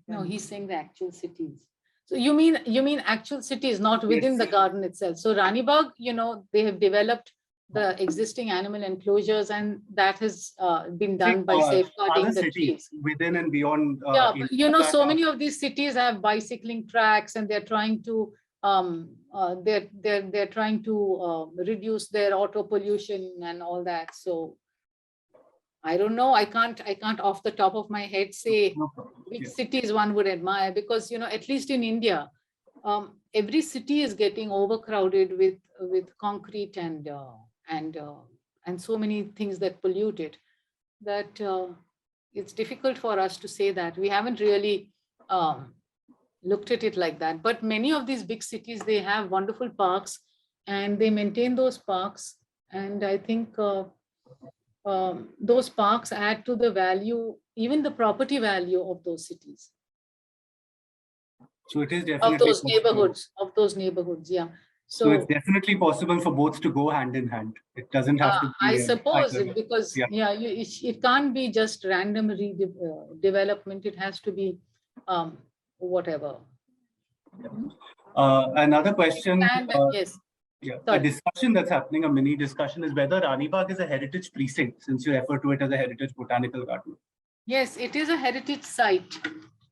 [SPEAKER 1] No, he's saying the actual cities. So you mean actual cities, not within the garden itself. So Rani Bagh, they have developed the existing animal enclosures, and that has been done by safeguarding the trees
[SPEAKER 2] within and beyond.
[SPEAKER 1] Yeah, but so many of these cities have bicycling tracks, and they're trying to they're trying to reduce their auto pollution and all that. So I don't know. I can't off the top of my head say
[SPEAKER 2] No problem.
[SPEAKER 1] which
[SPEAKER 2] Yeah.
[SPEAKER 1] cities one would admire, because at least in India, every city is getting overcrowded with concrete and so many things that pollute it, that it's difficult for us to say that. We haven't really looked at it like that. But many of these big cities, they have wonderful parks and they maintain those parks. And I think those parks add to the value, even the property value of those cities,
[SPEAKER 2] So it is definitely
[SPEAKER 1] of those
[SPEAKER 2] possible.
[SPEAKER 1] neighborhoods. Yeah.
[SPEAKER 2] So it's
[SPEAKER 1] So
[SPEAKER 2] definitely possible for both to go hand in hand. It doesn't have to be
[SPEAKER 1] I suppose
[SPEAKER 2] either.
[SPEAKER 1] because
[SPEAKER 2] Yeah.
[SPEAKER 1] it can't be just random development. It has to be whatever.
[SPEAKER 2] Another question.
[SPEAKER 1] Yes.
[SPEAKER 2] Yeah, a
[SPEAKER 1] Sorry.
[SPEAKER 2] discussion that's happening, a mini discussion, is whether Rani Bagh is a heritage precinct, since you refer to it as a heritage botanical garden.
[SPEAKER 1] Yes, it is a heritage site.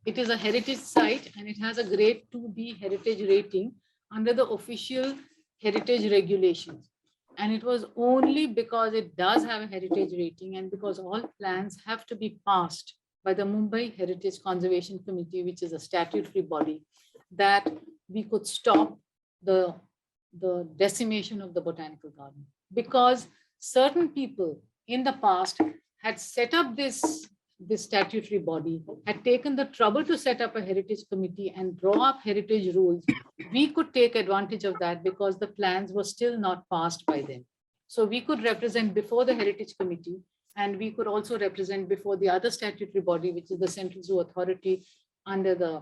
[SPEAKER 1] It is a heritage site and it has a grade 2B heritage rating under the official heritage regulations. And it was only because it does have a heritage rating and because all plans have to be passed by the Mumbai Heritage Conservation Committee, which is a statutory body, that we could stop the decimation of the botanical garden, because certain people in the past had set up this statutory body, had taken the trouble to set up a heritage committee and draw up heritage rules. We could take advantage of that because the plans were still not passed by them. So we could represent before the heritage committee, and we could also represent before the other statutory body, which is the Central Zoo Authority under the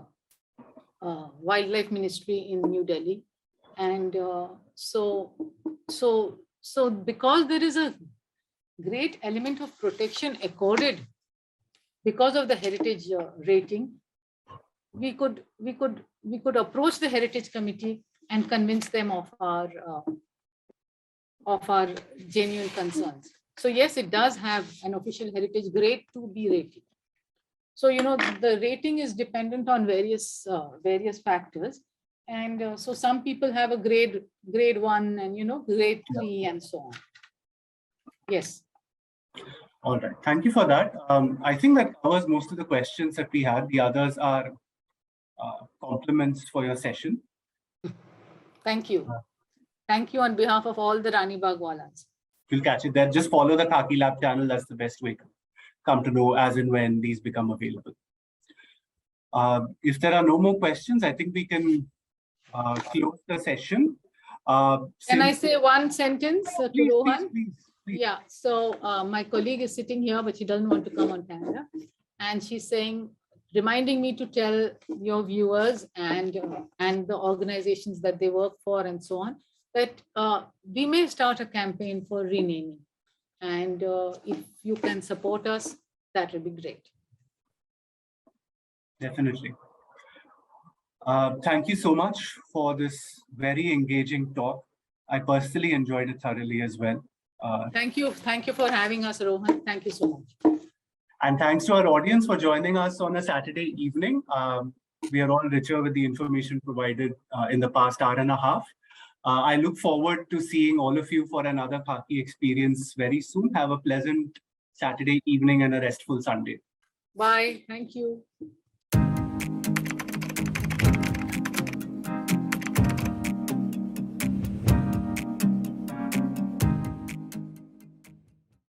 [SPEAKER 1] Wildlife Ministry in New Delhi. And so because there is a great element of protection accorded because of the heritage rating, we could approach the heritage committee and convince them of our genuine concerns. So yes, it does have an official heritage grade 2B rating. So the rating is dependent on various factors. And so some people have a grade 1 and grade 3 and so on. Yes.
[SPEAKER 2] All right, thank you for that. I think that covers most of the questions that we had. The others are compliments for your session.
[SPEAKER 1] Thank you. Thank you on behalf of all the Rani Bagh Walas.
[SPEAKER 2] You'll catch it there. Just follow the Khaki Lab channel. That's the best way to come to know as and when these become available. If there are no more questions, I think we can close the session.
[SPEAKER 1] Can I say one sentence to Rohan?
[SPEAKER 2] Please.
[SPEAKER 1] Yeah, so my colleague is sitting here, but she doesn't want to come on camera. And she's reminding me to tell your viewers and the organizations that they work for and so on, that we may start a campaign for renaming. And if you can support us, that will be great.
[SPEAKER 2] Definitely. Thank you so much for this very engaging talk. I personally enjoyed it thoroughly as well.
[SPEAKER 1] Thank you for having us, Rohan. Thank you so much.
[SPEAKER 2] And thanks to our audience for joining us on a Saturday evening. We are all richer with the information provided in the past hour and a half. I look forward to seeing all of you for another Khaki experience very soon. Have a pleasant Saturday evening and a restful Sunday.
[SPEAKER 1] Bye. Thank you.